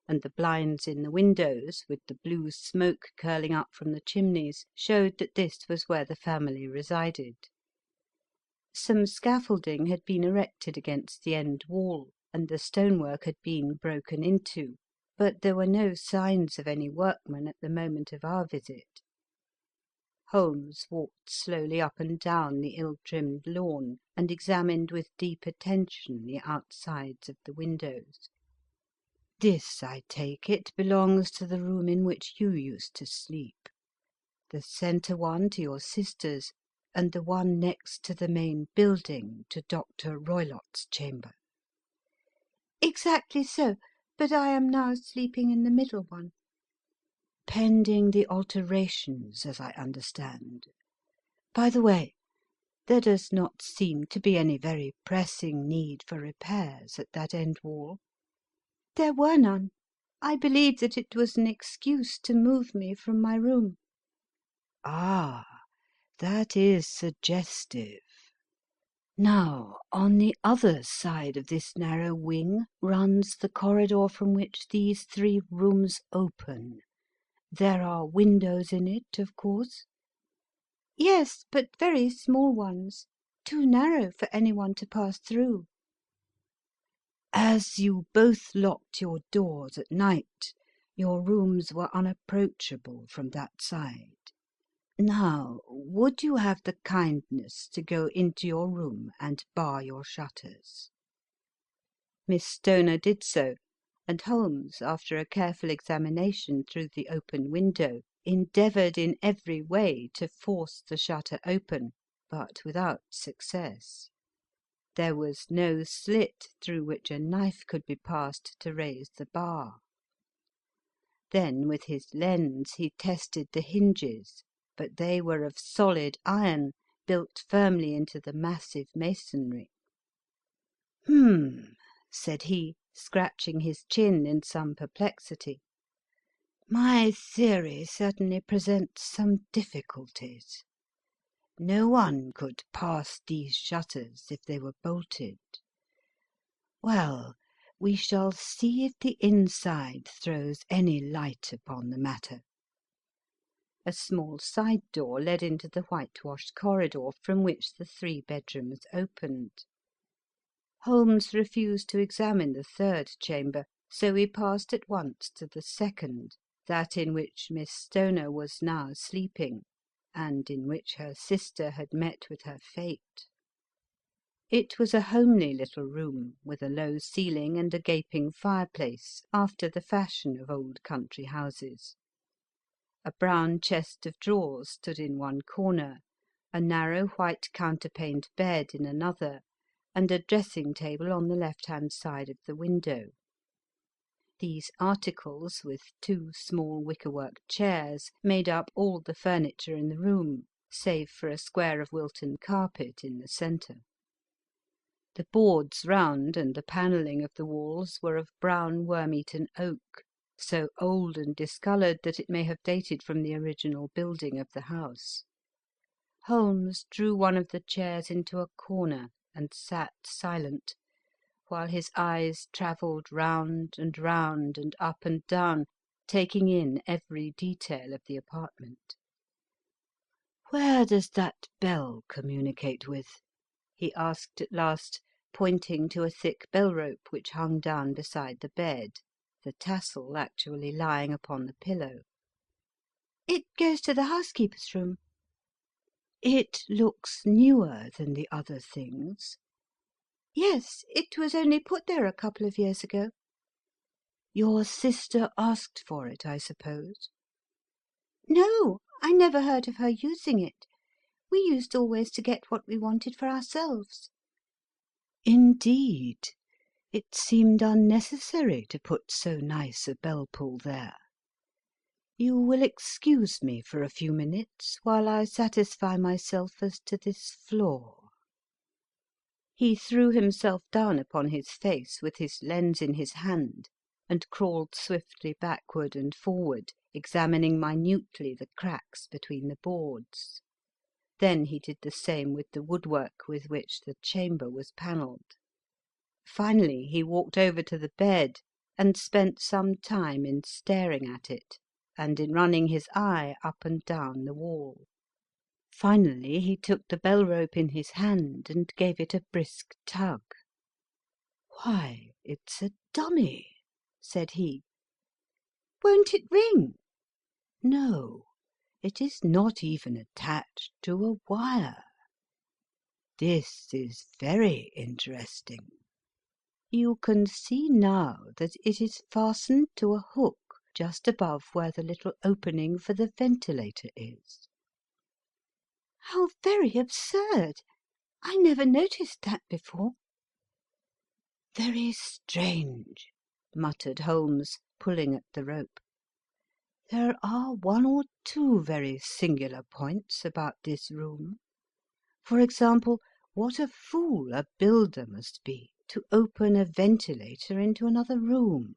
and the blinds in the windows, with the blue smoke curling up from the chimneys, showed that this was where the family resided. Some scaffolding had been erected against the end wall, and the stonework had been broken into, but there were no signs of any workman at the moment of our visit. Holmes walked slowly up and down the ill-trimmed lawn, and examined with deep attention the outsides of the windows. "This, I take it, belongs to the room in which you used to sleep, the centre one to your sister's, and the one next to the main building to Dr. Roylott's chamber." "Exactly so, but I am now sleeping in the middle one." "Pending the alterations, as I understand. By the way, there does not seem to be any very pressing need for repairs at that end wall." "There were none. I believe that it was an excuse to move me from my room." "Ah, that is suggestive. Now, on the other side of this narrow wing runs the corridor from which these three rooms open. There are windows in it, of course?" "Yes, but very small ones, too narrow for anyone to pass through." "As you both locked your doors at night, your rooms were unapproachable from that side. Now, would you have the kindness to go into your room and bar your shutters?" Miss Stoner did so, and Holmes, after a careful examination through the open window, endeavoured in every way to force the shutter open, but without success. There was no slit through which a knife could be passed to raise the bar. Then with his lens he tested the hinges, but they were of solid iron, built firmly into the massive masonry. "Hmm," said he, scratching his chin in some perplexity. "My theory certainly presents some difficulties. No one could pass these shutters if they were bolted. Well, we shall see if the inside throws any light upon the matter." A small side door led into the whitewashed corridor from which the three bedrooms opened. Holmes refused to examine the third chamber, so we passed at once to the second, that in which Miss Stoner was now sleeping, and in which her sister had met with her fate. It was a homely little room, with a low ceiling and a gaping fireplace, after the fashion of old country houses. A brown chest of drawers stood in one corner, a narrow white counterpaned bed in another, and a dressing-table on the left-hand side of the window. These articles, with two small wicker-work chairs, made up all the furniture in the room, save for a square of Wilton carpet in the centre. The boards round and the panelling of the walls were of brown worm-eaten oak, so old and discoloured that it may have dated from the original building of the house. Holmes drew one of the chairs into a corner and sat silent, while his eyes travelled round and up and down, taking in every detail of the apartment. "Where does that bell communicate with?" he asked at last, pointing to a thick bell-rope which hung down beside the bed, the tassel actually lying upon the pillow. It goes to the housekeeper's room. "It looks newer than the other things." Yes, it was only put there a couple of years ago. "Your sister asked for it, I suppose?" No, I never heard of her using it. We used always to get what we wanted for ourselves." "Indeed. It seemed unnecessary to put so nice a bell-pull there. You will excuse me for a few minutes while I satisfy myself as to this floor." He threw himself down upon his face with his lens in his hand, and crawled swiftly backward and forward, examining minutely the cracks between the boards. Then he did the same with the woodwork with which the chamber was panelled. Finally he walked over to the bed and spent some time in staring at it, and in running his eye up and down the wall. Finally he took the bell-rope in his hand and gave it a brisk tug. "Why, it's a dummy," said he. "Won't it ring?" "No, it is not even attached to a wire. This is very interesting. You can see now that it is fastened to a hook just above where the little opening for the ventilator is." How very absurd! I never noticed that before. "Very strange," muttered Holmes, pulling at the rope. "There are one or two very singular points about this room. For example, what a fool a builder must be to open a ventilator into another room,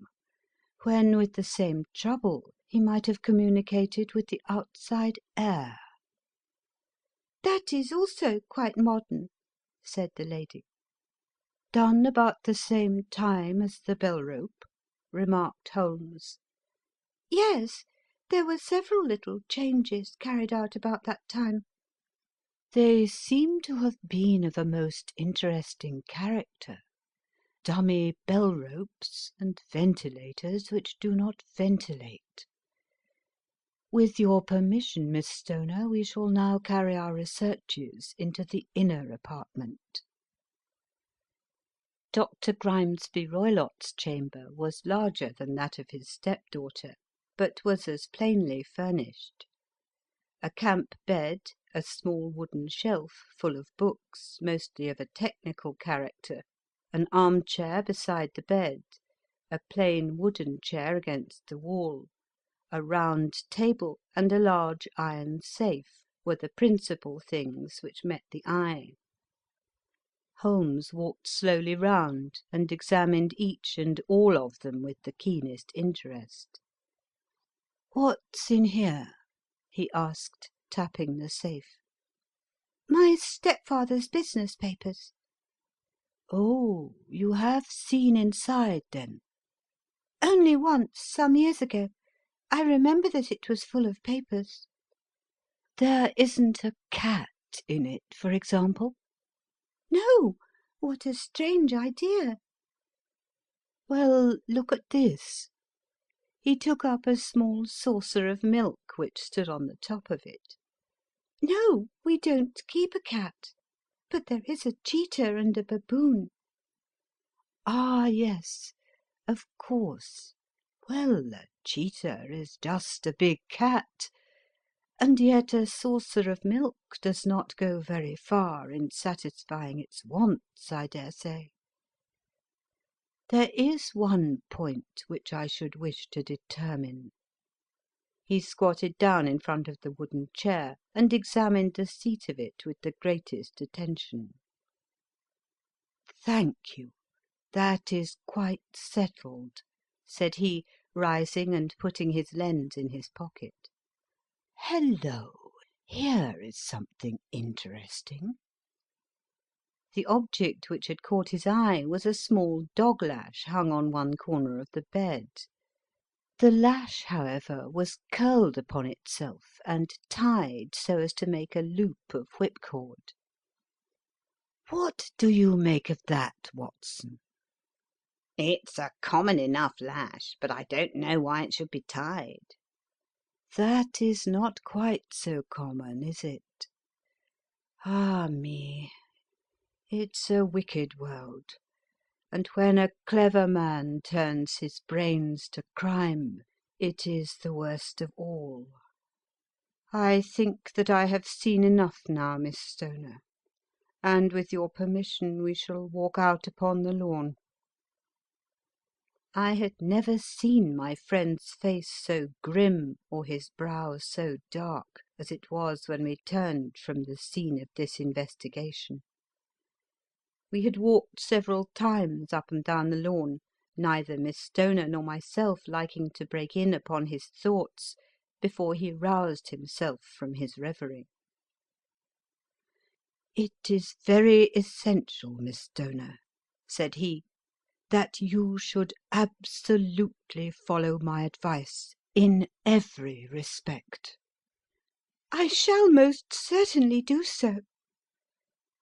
when with the same trouble he might have communicated with the outside air." "That is also quite modern," said the lady. "Done about the same time as the bell-rope?" remarked Holmes. "Yes, there were several little changes carried out about that time." "They seem to have been of a most interesting character. Dummy bell-ropes and ventilators which do not ventilate. With your permission, Miss Stoner, we shall now carry our researches into the inner apartment." Dr. Grimesby Roylott's chamber was larger than that of his stepdaughter, but was as plainly furnished. A camp bed, a small wooden shelf full of books, mostly of a technical character, an arm-chair beside the bed, a plain wooden chair against the wall, a round table, and a large iron safe were the principal things which met the eye. Holmes walked slowly round and examined each and all of them with the keenest interest. "What's in here?" he asked, tapping the safe. "My stepfather's business papers." "Oh, you have seen inside, then?" "Only once, some years ago. I remember that it was full of papers." "There isn't a cat in it, for example?" "No. What a strange idea!" "Well, look at this." He took up a small saucer of milk which stood on the top of it. No, we don't keep a cat, but there is a cheetah and a baboon. Ah, yes, of course. Well, a cheetah is just a big cat, and yet a saucer of milk does not go very far in satisfying its wants, I dare say. There is one point which I should wish to determine. He squatted down in front of the wooden chair and examined the seat of it with the greatest attention. "Thank you. That is quite settled," said he, rising and putting his lens in his pocket. "Hello! Here is something interesting." The object which had caught his eye was a small dog-lash hung on one corner of the bed. The lash, however, was curled upon itself and tied so as to make a loop of whipcord. "What do you make of that, Watson?" It's a common enough lash, but I don't know why it should be tied." "That is not quite so common, is it? Ah me! It's a wicked world, and when a clever man turns his brains to crime, it is the worst of all. I think that I have seen enough now, Miss Stoner, and with your permission we shall walk out upon the lawn." I had never seen my friend's face so grim or his brow so dark as it was when we turned from the scene of this investigation. We had walked several times up and down the lawn, neither Miss Stoner nor myself liking to break in upon his thoughts before he roused himself from his reverie. "It is very essential, Miss Stoner," said he, "that you should absolutely follow my advice in every respect." I shall most certainly do so.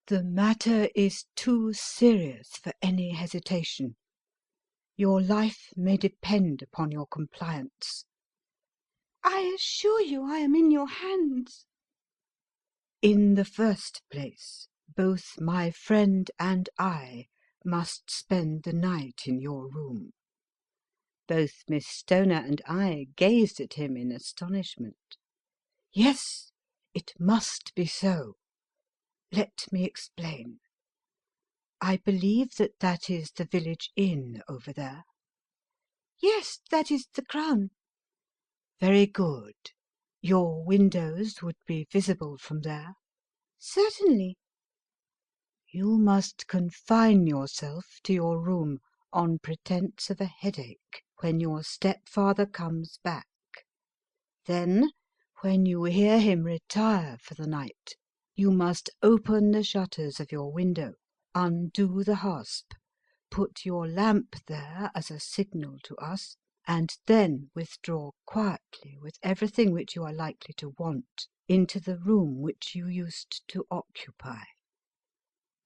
"The matter is too serious for any hesitation. Your life may depend upon your compliance." I assure you I am in your hands. "In the first place, both my friend and I must spend the night in your room." Both Miss Stoner and I gazed at him in astonishment. "Yes, it must be so. Let me explain. I believe that that is the village inn over there?" Yes, that is the Crown. "Very good. Your windows would be visible from there?" Certainly. "You must confine yourself to your room on pretence of a headache when your stepfather comes back. Then, when you hear him retire for the night, you must open the shutters of your window, undo the hasp, put your lamp there as a signal to us, and then withdraw quietly with everything which you are likely to want into the room which you used to occupy.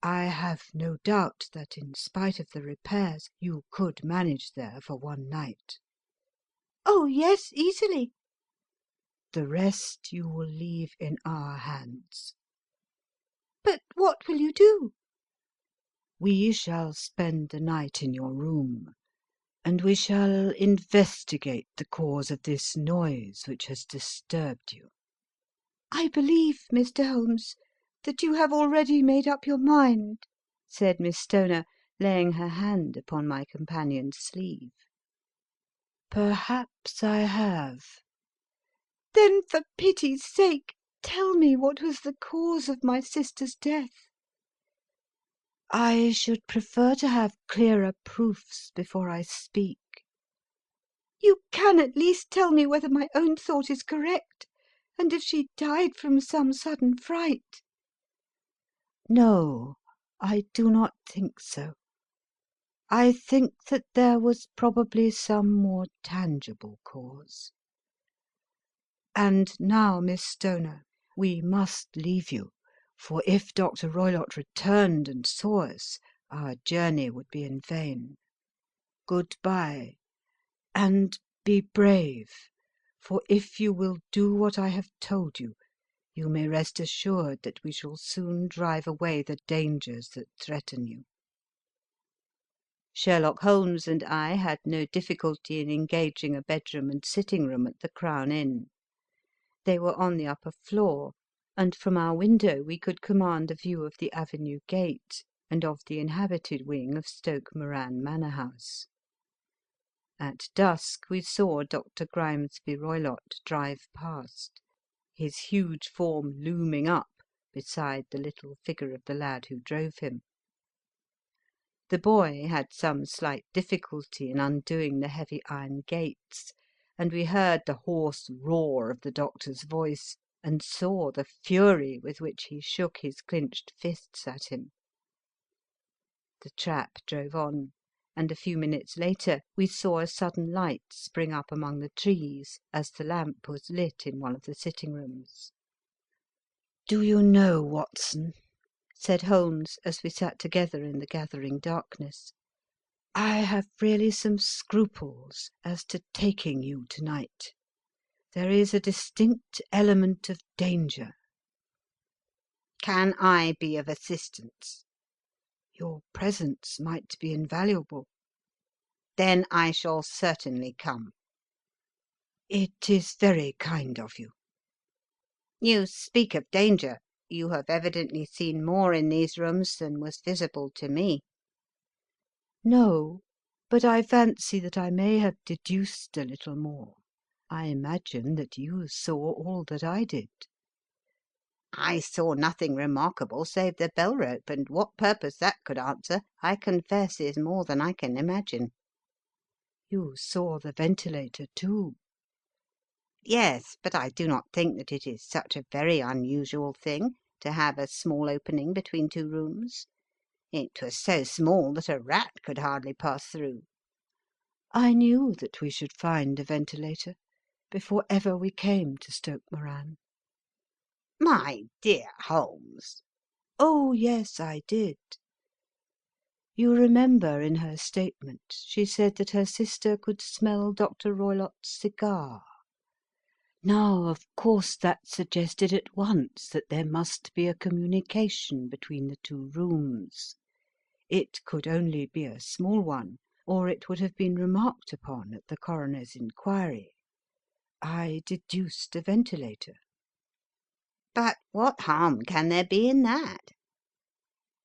I have no doubt that in spite of the repairs you could manage there for one night. Oh, yes, easily. The rest you will leave in our hands. But what will you do? We shall spend the night in your room, and we shall investigate the cause of this noise which has disturbed you." I believe, Mr. Holmes, that you have already made up your mind," said Miss Stoner, laying her hand upon my companion's sleeve. "Perhaps I have." "Then, for pity's sake, tell me what was the cause of my sister's death." "I should prefer to have clearer proofs before I speak." "You can at least tell me whether my own thought is correct, and if she died from some sudden fright." "No, I do not think so. I think that there was probably some more tangible cause. And now, Miss Stoner, we must leave you, for if Dr. Roylott returned and saw us, our journey would be in vain. Good bye, and Be brave, for if you will do what I have told you, you may rest assured that we shall soon drive away the dangers that threaten you." Sherlock Holmes and I had no difficulty in engaging a bedroom and sitting room at the Crown Inn. They were on the upper floor, and from our window we could command a view of the avenue gate and of the inhabited wing of Stoke Moran Manor House. At dusk we saw Dr. Grimesby Roylott drive past, his huge form looming up beside the little figure of the lad who drove him. The boy had some slight difficulty in undoing the heavy iron gates, and we heard the hoarse roar of the doctor's voice, and saw the fury with which he shook his clinched fists at him. The trap drove on, and a few minutes later we saw a sudden light spring up among the trees as the lamp was lit in one of the sitting rooms. "Do you know, Watson," said Holmes, as we sat together in the gathering darkness, "I have really some scruples as to taking you tonight. There is a distinct element of danger." Can I be of assistance? "Your presence might be invaluable." Then I shall certainly come. "It is very kind of you." You speak of danger. You have evidently seen more in these rooms than was visible to me." "No, but I fancy that I may have deduced a little more. I imagine that you saw all that I did." "I saw nothing remarkable save the bell rope, and what purpose that could answer, I confess is more than I can imagine." "You saw the ventilator too." "Yes, but I do not think that it is such a very unusual thing to have a small opening between two rooms. It was so small that a rat could hardly pass through." "I knew that we should find a ventilator before ever we came to Stoke Moran." "My dear Holmes!" "Oh, yes, I did. You remember in her statement she said that her sister could smell Dr. Roylott's cigar. Now, of course, that suggested at once that there must be a communication between the two rooms. It could only be a small one, or it would have been remarked upon at the coroner's inquiry. I deduced a ventilator." "But what harm can there be in that?"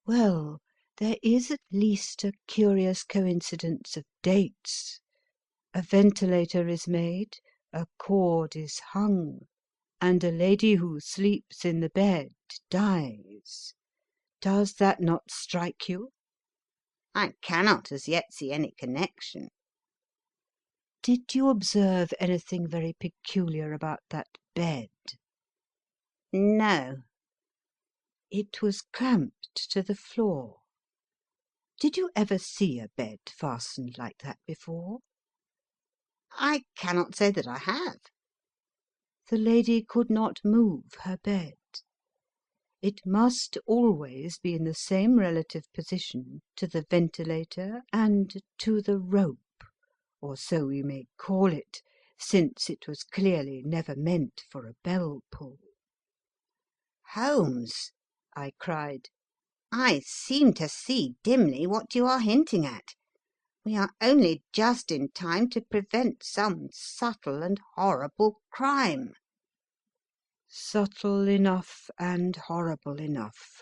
"Well, there is at least a curious coincidence of dates. A ventilator is made, a cord is hung, and a lady who sleeps in the bed dies. Does that not strike you?" "I cannot as yet see any connection." "Did you observe anything very peculiar about that bed?" "No." "It was clamped to the floor. Did you ever see a bed fastened like that before?" "I cannot say that I have." The lady could not move her bed. It must always be in the same relative position to the ventilator and to the rope, or so we may call it, since it was clearly never meant for a bell pull." "Holmes," I cried, "I seem to see dimly what you are hinting at. We are only just in time to prevent some subtle and horrible crime." "Subtle enough and horrible enough.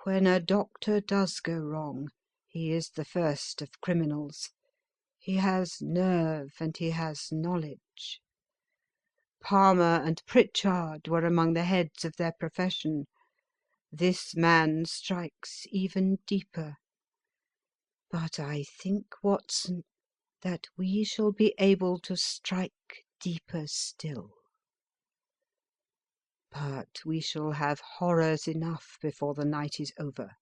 When a doctor does go wrong, he is the first of criminals. He has nerve and he has knowledge. Palmer and Pritchard were among the heads of their profession. This man strikes even deeper. But I think, Watson, that we shall be able to strike deeper still. But we shall have horrors enough before the night is over.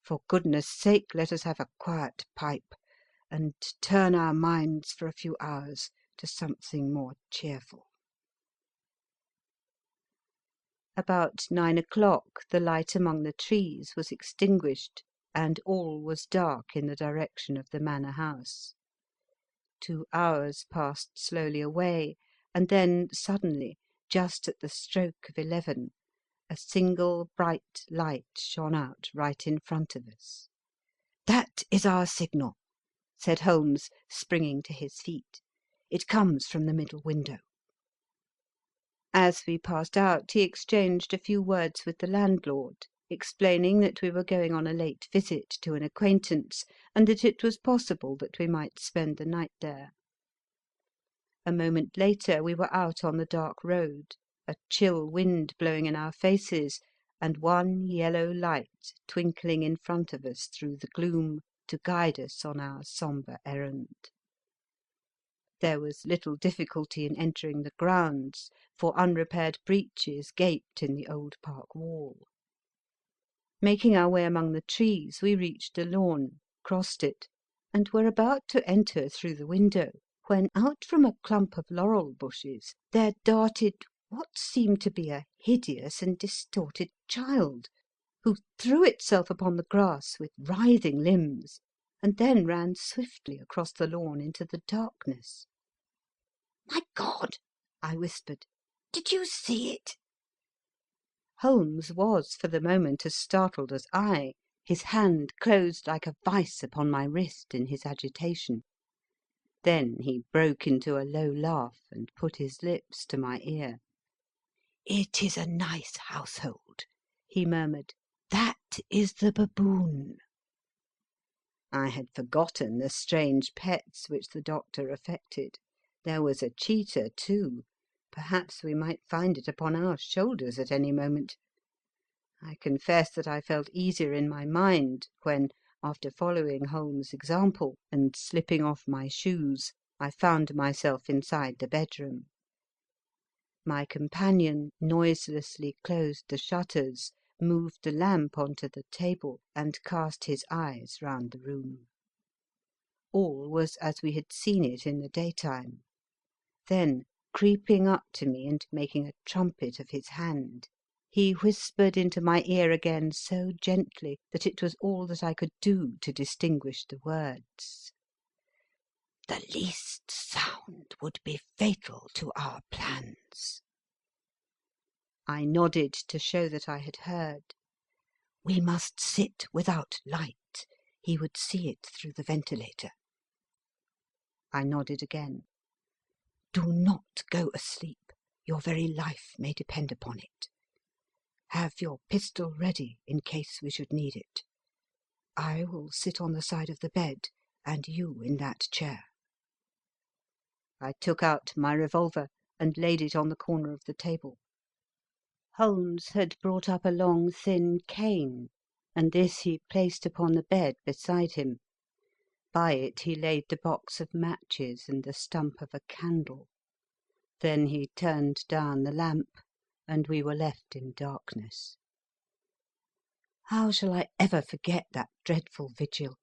For goodness' sake, let us have a quiet pipe, and turn our minds for a few hours to something more cheerful." About 9 o'clock the light among the trees was extinguished, and all was dark in the direction of the manor house. 2 hours passed slowly away, and then suddenly, just at the stroke of 11, a single bright light shone out right in front of us. "That is our signal," said Holmes, springing to his feet. "It comes from the middle window." As we passed out he exchanged a few words with the landlord, explaining that we were going on a late visit to an acquaintance, and that it was possible that we might spend the night there. A moment later we were out on the dark road, a chill wind blowing in our faces, and one yellow light twinkling in front of us through the gloom to guide us on our sombre errand. There was little difficulty in entering the grounds, for unrepaired breaches gaped in the old park wall. Making our way among the trees, we reached a lawn, crossed it, and were about to enter through the window, when out from a clump of laurel bushes there darted what seemed to be a hideous and distorted child, who threw itself upon the grass with writhing limbs, and then ran swiftly across the lawn into the darkness. "My God!" I whispered. "Did you see it?" Holmes was for the moment as startled as I. His hand closed like a vice upon my wrist in his agitation. Then he broke into a low laugh and put his lips to my ear. "It is a nice household," he murmured. "That is the baboon." I had forgotten the strange pets which the doctor affected. There was a cheetah, too. Perhaps we might find it upon our shoulders at any moment. I confess that I felt easier in my mind when, after following Holmes' example and slipping off my shoes, I found myself inside the bedroom. My companion noiselessly closed the shutters, moved the lamp onto the table, and cast his eyes round the room. All was as we had seen it in the daytime. Then, creeping up to me and making a trumpet of his hand, he whispered into my ear again so gently that it was all that I could do to distinguish the words. "The least sound would be fatal to our plans." I nodded to show that I had heard. "We must sit without light. He would see it through the ventilator." I nodded again. "Do not go asleep. Your very life may depend upon it. Have your pistol ready in case we should need it. I will sit on the side of the bed, and you in that chair." I took out my revolver and laid it on the corner of the table. Holmes had brought up a long, thin cane, and this he placed upon the bed beside him. By it he laid the box of matches and the stump of a candle. Then he turned down the lamp, and we were left in darkness. How shall I ever forget that dreadful vigil?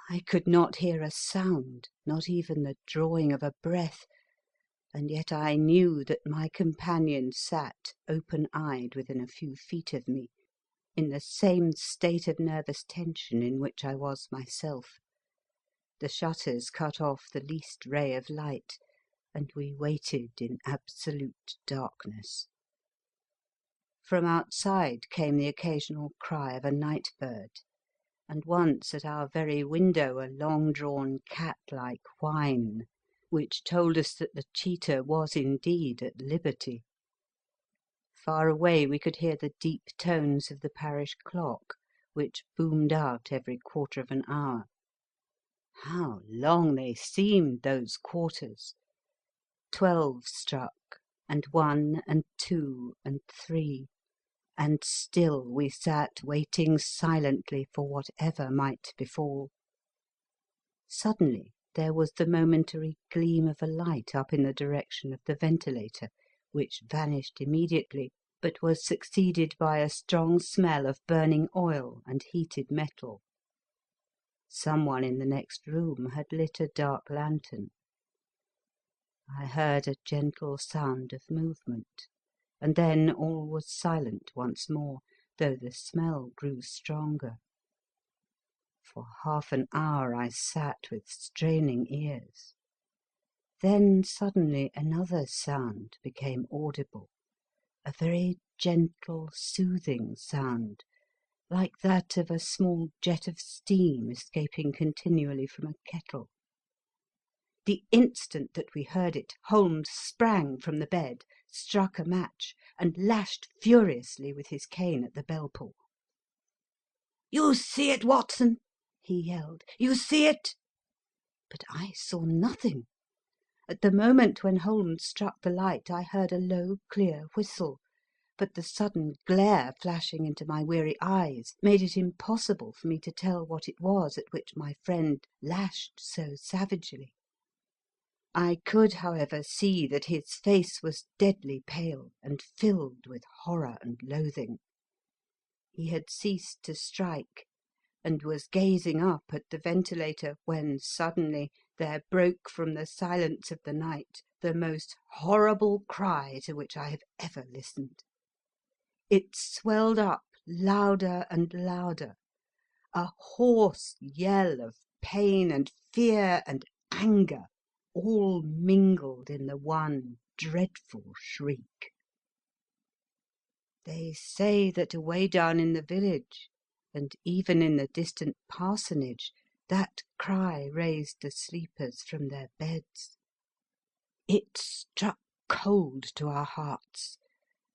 I could not hear a sound, not even the drawing of a breath, and yet I knew that my companion sat open-eyed within a few feet of me, in the same state of nervous tension in which I was myself. The shutters cut off the least ray of light, and we waited in absolute darkness. From outside came the occasional cry of a night bird, and once at our very window a long-drawn cat-like whine, which told us that the cheetah was indeed at liberty. Far away we could hear the deep tones of the parish clock, which boomed out every quarter of an hour. How long they seemed, those quarters! 12 struck, and 1 and 2 and 3, and still we sat waiting silently for whatever might befall. Suddenly there was the momentary gleam of a light up in the direction of the ventilator, which vanished immediately, but was succeeded by a strong smell of burning oil and heated metal. Someone in the next room had lit a dark lantern. I heard a gentle sound of movement, and then all was silent once more, though the smell grew stronger. For half an hour I sat with straining ears. Then suddenly another sound became audible, a very gentle, soothing sound, like that of a small jet of steam escaping continually from a kettle. The instant that we heard it, Holmes sprang from the bed, struck a match, and lashed furiously with his cane at the bell-pull. "You see it, Watson?" he yelled. "You see it?" But I saw nothing. At the moment when Holmes struck the light I heard a low, clear whistle, but the sudden glare flashing into my weary eyes made it impossible for me to tell what it was at which my friend lashed so savagely. I could, however, see that his face was deadly pale and filled with horror and loathing. He had ceased to strike, and was gazing up at the ventilator when suddenly there broke from the silence of the night the most horrible cry to which I have ever listened. It swelled up louder and louder, a hoarse yell of pain and fear and anger, all mingled in the one dreadful shriek. They say that away down in the village, and even in the distant parsonage, that cry raised the sleepers from their beds. It struck cold to our hearts,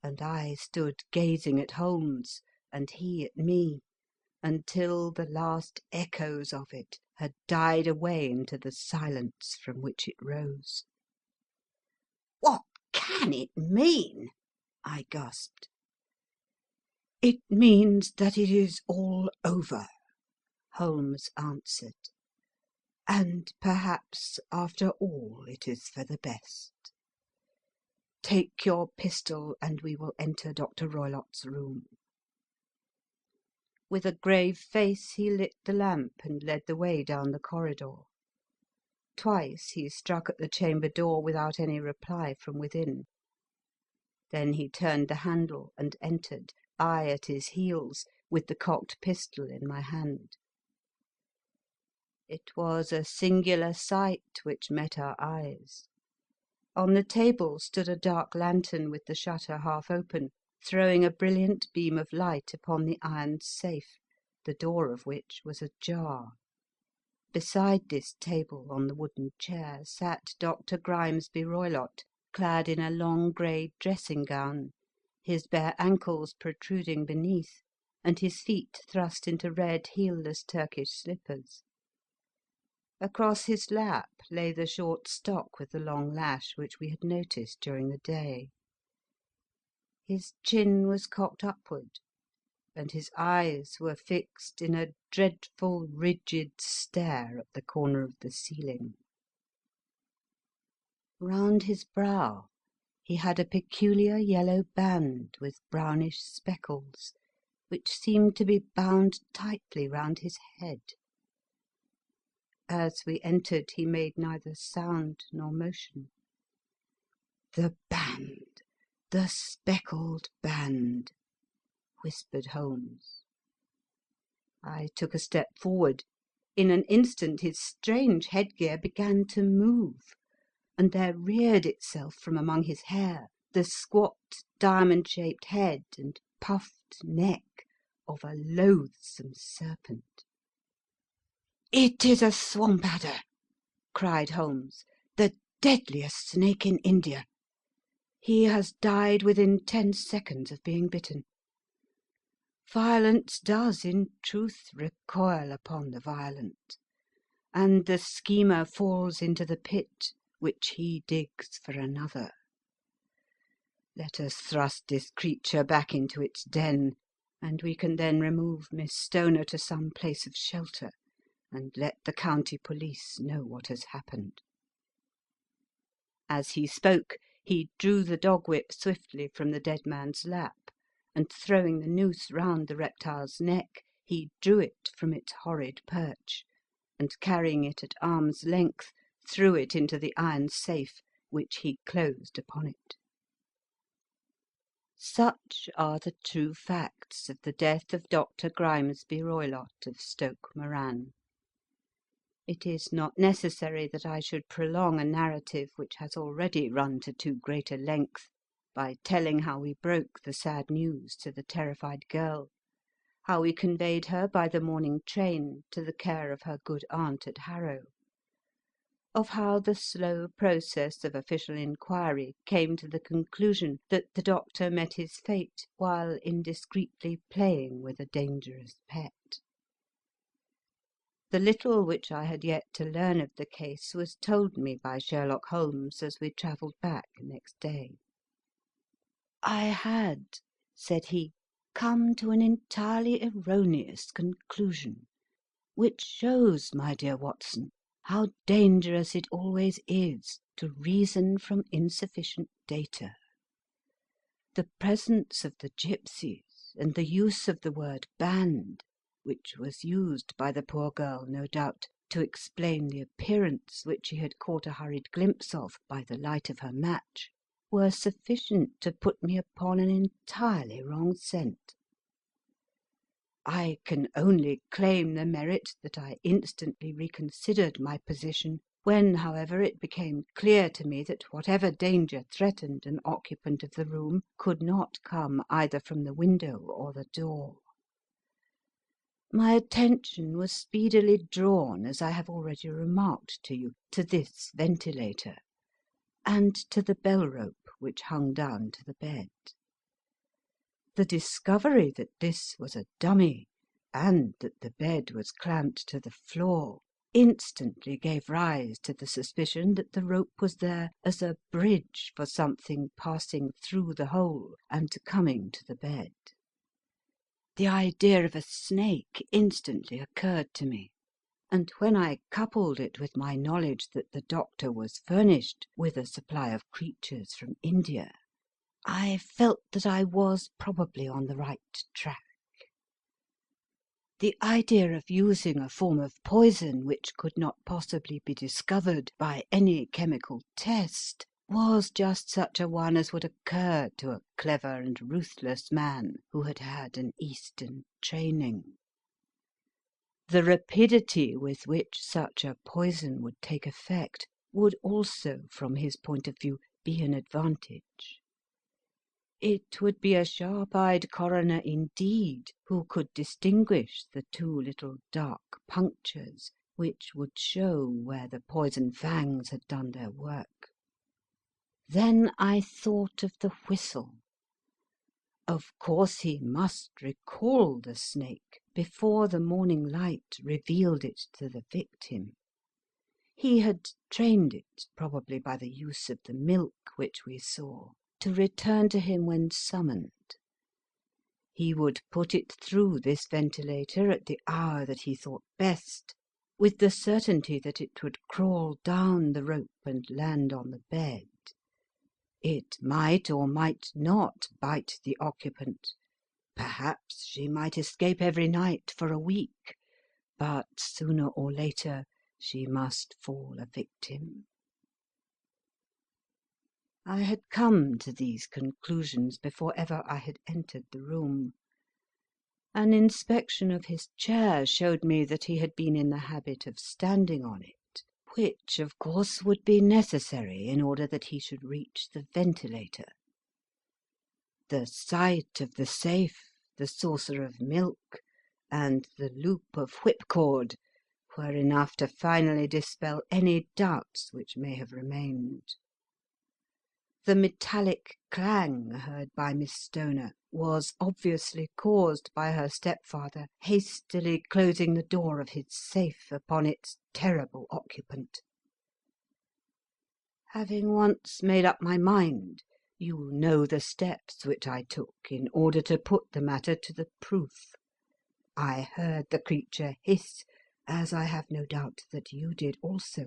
and I stood gazing at Holmes, and he at me, until the last echoes of it had died away into the silence from which it rose. "What can it mean?" I gasped. "It means that it is all over," Holmes answered, "and perhaps, after all, it is for the best. Take your pistol and we will enter Dr. Roylott's room." With a grave face he lit the lamp and led the way down the corridor. Twice he struck at the chamber door without any reply from within. Then he turned the handle and entered, I at his heels, with the cocked pistol in my hand. It was a singular sight which met our eyes. On the table stood a dark lantern with the shutter half open, throwing a brilliant beam of light upon the iron safe, the door of which was ajar. Beside this table, on the wooden chair, sat Dr. Grimesby Roylott, clad in a long grey dressing gown, his bare ankles protruding beneath, and his feet thrust into red heelless Turkish slippers. Across his lap lay the short stock with the long lash which we had noticed during the day. His chin was cocked upward, and his eyes were fixed in a dreadful, rigid stare at the corner of the ceiling. Round his brow he had a peculiar yellow band with brownish speckles, which seemed to be bound tightly round his head. As we entered he made neither sound nor motion. "The band, the speckled band," whispered Holmes. I took a step forward. In an instant his strange headgear began to move, and there reared itself from among his hair the squat, diamond-shaped head and puffed neck of a loathsome serpent. "It is a swamp adder," cried Holmes, "the deadliest snake in India. He has died within 10 seconds of being bitten. Violence does, in truth, recoil upon the violent, and the schemer falls into the pit which he digs for another. Let us thrust this creature back into its den, and we can then remove Miss Stoner to some place of shelter, and let the county police know what has happened." As he spoke, he drew the dog whip swiftly from the dead man's lap, and throwing the noose round the reptile's neck, he drew it from its horrid perch, and carrying it at arm's length, threw it into the iron safe, which he closed upon it. Such are the true facts of the death of Dr. Grimesby Roylott of Stoke Moran. It is not necessary that I should prolong a narrative which has already run to too great a length by telling how we broke the sad news to the terrified girl, how we conveyed her by the morning train to the care of her good aunt at Harrow, of how the slow process of official inquiry came to the conclusion that the doctor met his fate while indiscreetly playing with a dangerous pet. The little which I had yet to learn of the case was told me by Sherlock Holmes as we travelled back next day. "I had," said he, "come to an entirely erroneous conclusion, which shows, my dear Watson, how dangerous it always is to reason from insufficient data. The presence of the gipsies, and the use of the word band, which was used by the poor girl, no doubt, to explain the appearance which she had caught a hurried glimpse of by the light of her match, were sufficient to put me upon an entirely wrong scent. I can only claim the merit that I instantly reconsidered my position when, however, it became clear to me that whatever danger threatened an occupant of the room could not come either from the window or the door. My attention was speedily drawn, as I have already remarked to you, to this ventilator, and to the bell rope which hung down to the bed. The discovery that this was a dummy, and that the bed was clamped to the floor, instantly gave rise to the suspicion that the rope was there as a bridge for something passing through the hole and coming to the bed. The idea of a snake instantly occurred to me, and when I coupled it with my knowledge that the doctor was furnished with a supply of creatures from India, I felt that I was probably on the right track. The idea of using a form of poison which could not possibly be discovered by any chemical test was just such a one as would occur to a clever and ruthless man who had had an Eastern training. The rapidity with which such a poison would take effect would also, from his point of view, be an advantage. It would be a sharp-eyed coroner indeed who could distinguish the two little dark punctures which would show where the poison fangs had done their work. Then I thought of the whistle. Of course he must recall the snake before the morning light revealed it to the victim. He had trained it, probably by the use of the milk which we saw, to return to him when summoned. He would put it through this ventilator at the hour that he thought best, with the certainty that it would crawl down the rope and land on the bed. It might or might not bite the occupant. Perhaps she might escape every night for a week, but sooner or later she must fall a victim. I had come to these conclusions before ever I had entered the room. An inspection of his chair showed me that he had been in the habit of standing on it, which, of course, would be necessary in order that he should reach the ventilator. The sight of the safe, the saucer of milk, and the loop of whipcord were enough to finally dispel any doubts which may have remained. The metallic clang heard by Miss Stoner was obviously caused by her stepfather hastily closing the door of his safe upon its terrible occupant. Having once made up my mind, you know the steps which I took in order to put the matter to the proof. I heard the creature hiss, as I have no doubt that you did also,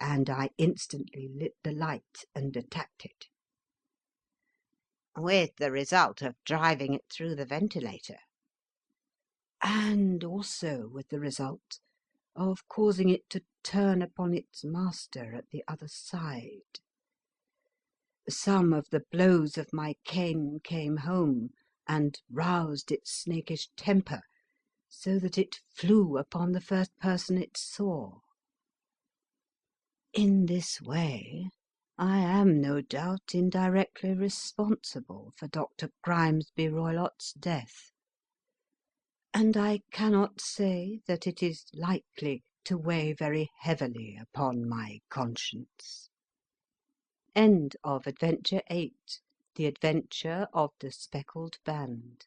and I instantly lit the light and attacked it. With the result of driving it through the ventilator. And also with the result of causing it to turn upon its master at the other side. Some of the blows of my cane came home and roused its snakish temper, so that it flew upon the first person it saw. In this way I am no doubt indirectly responsible for Dr. Grimesby Roylott's death, and I cannot say that it is likely to weigh very heavily upon my conscience. End of Adventure 8. The Adventure of the Speckled Band.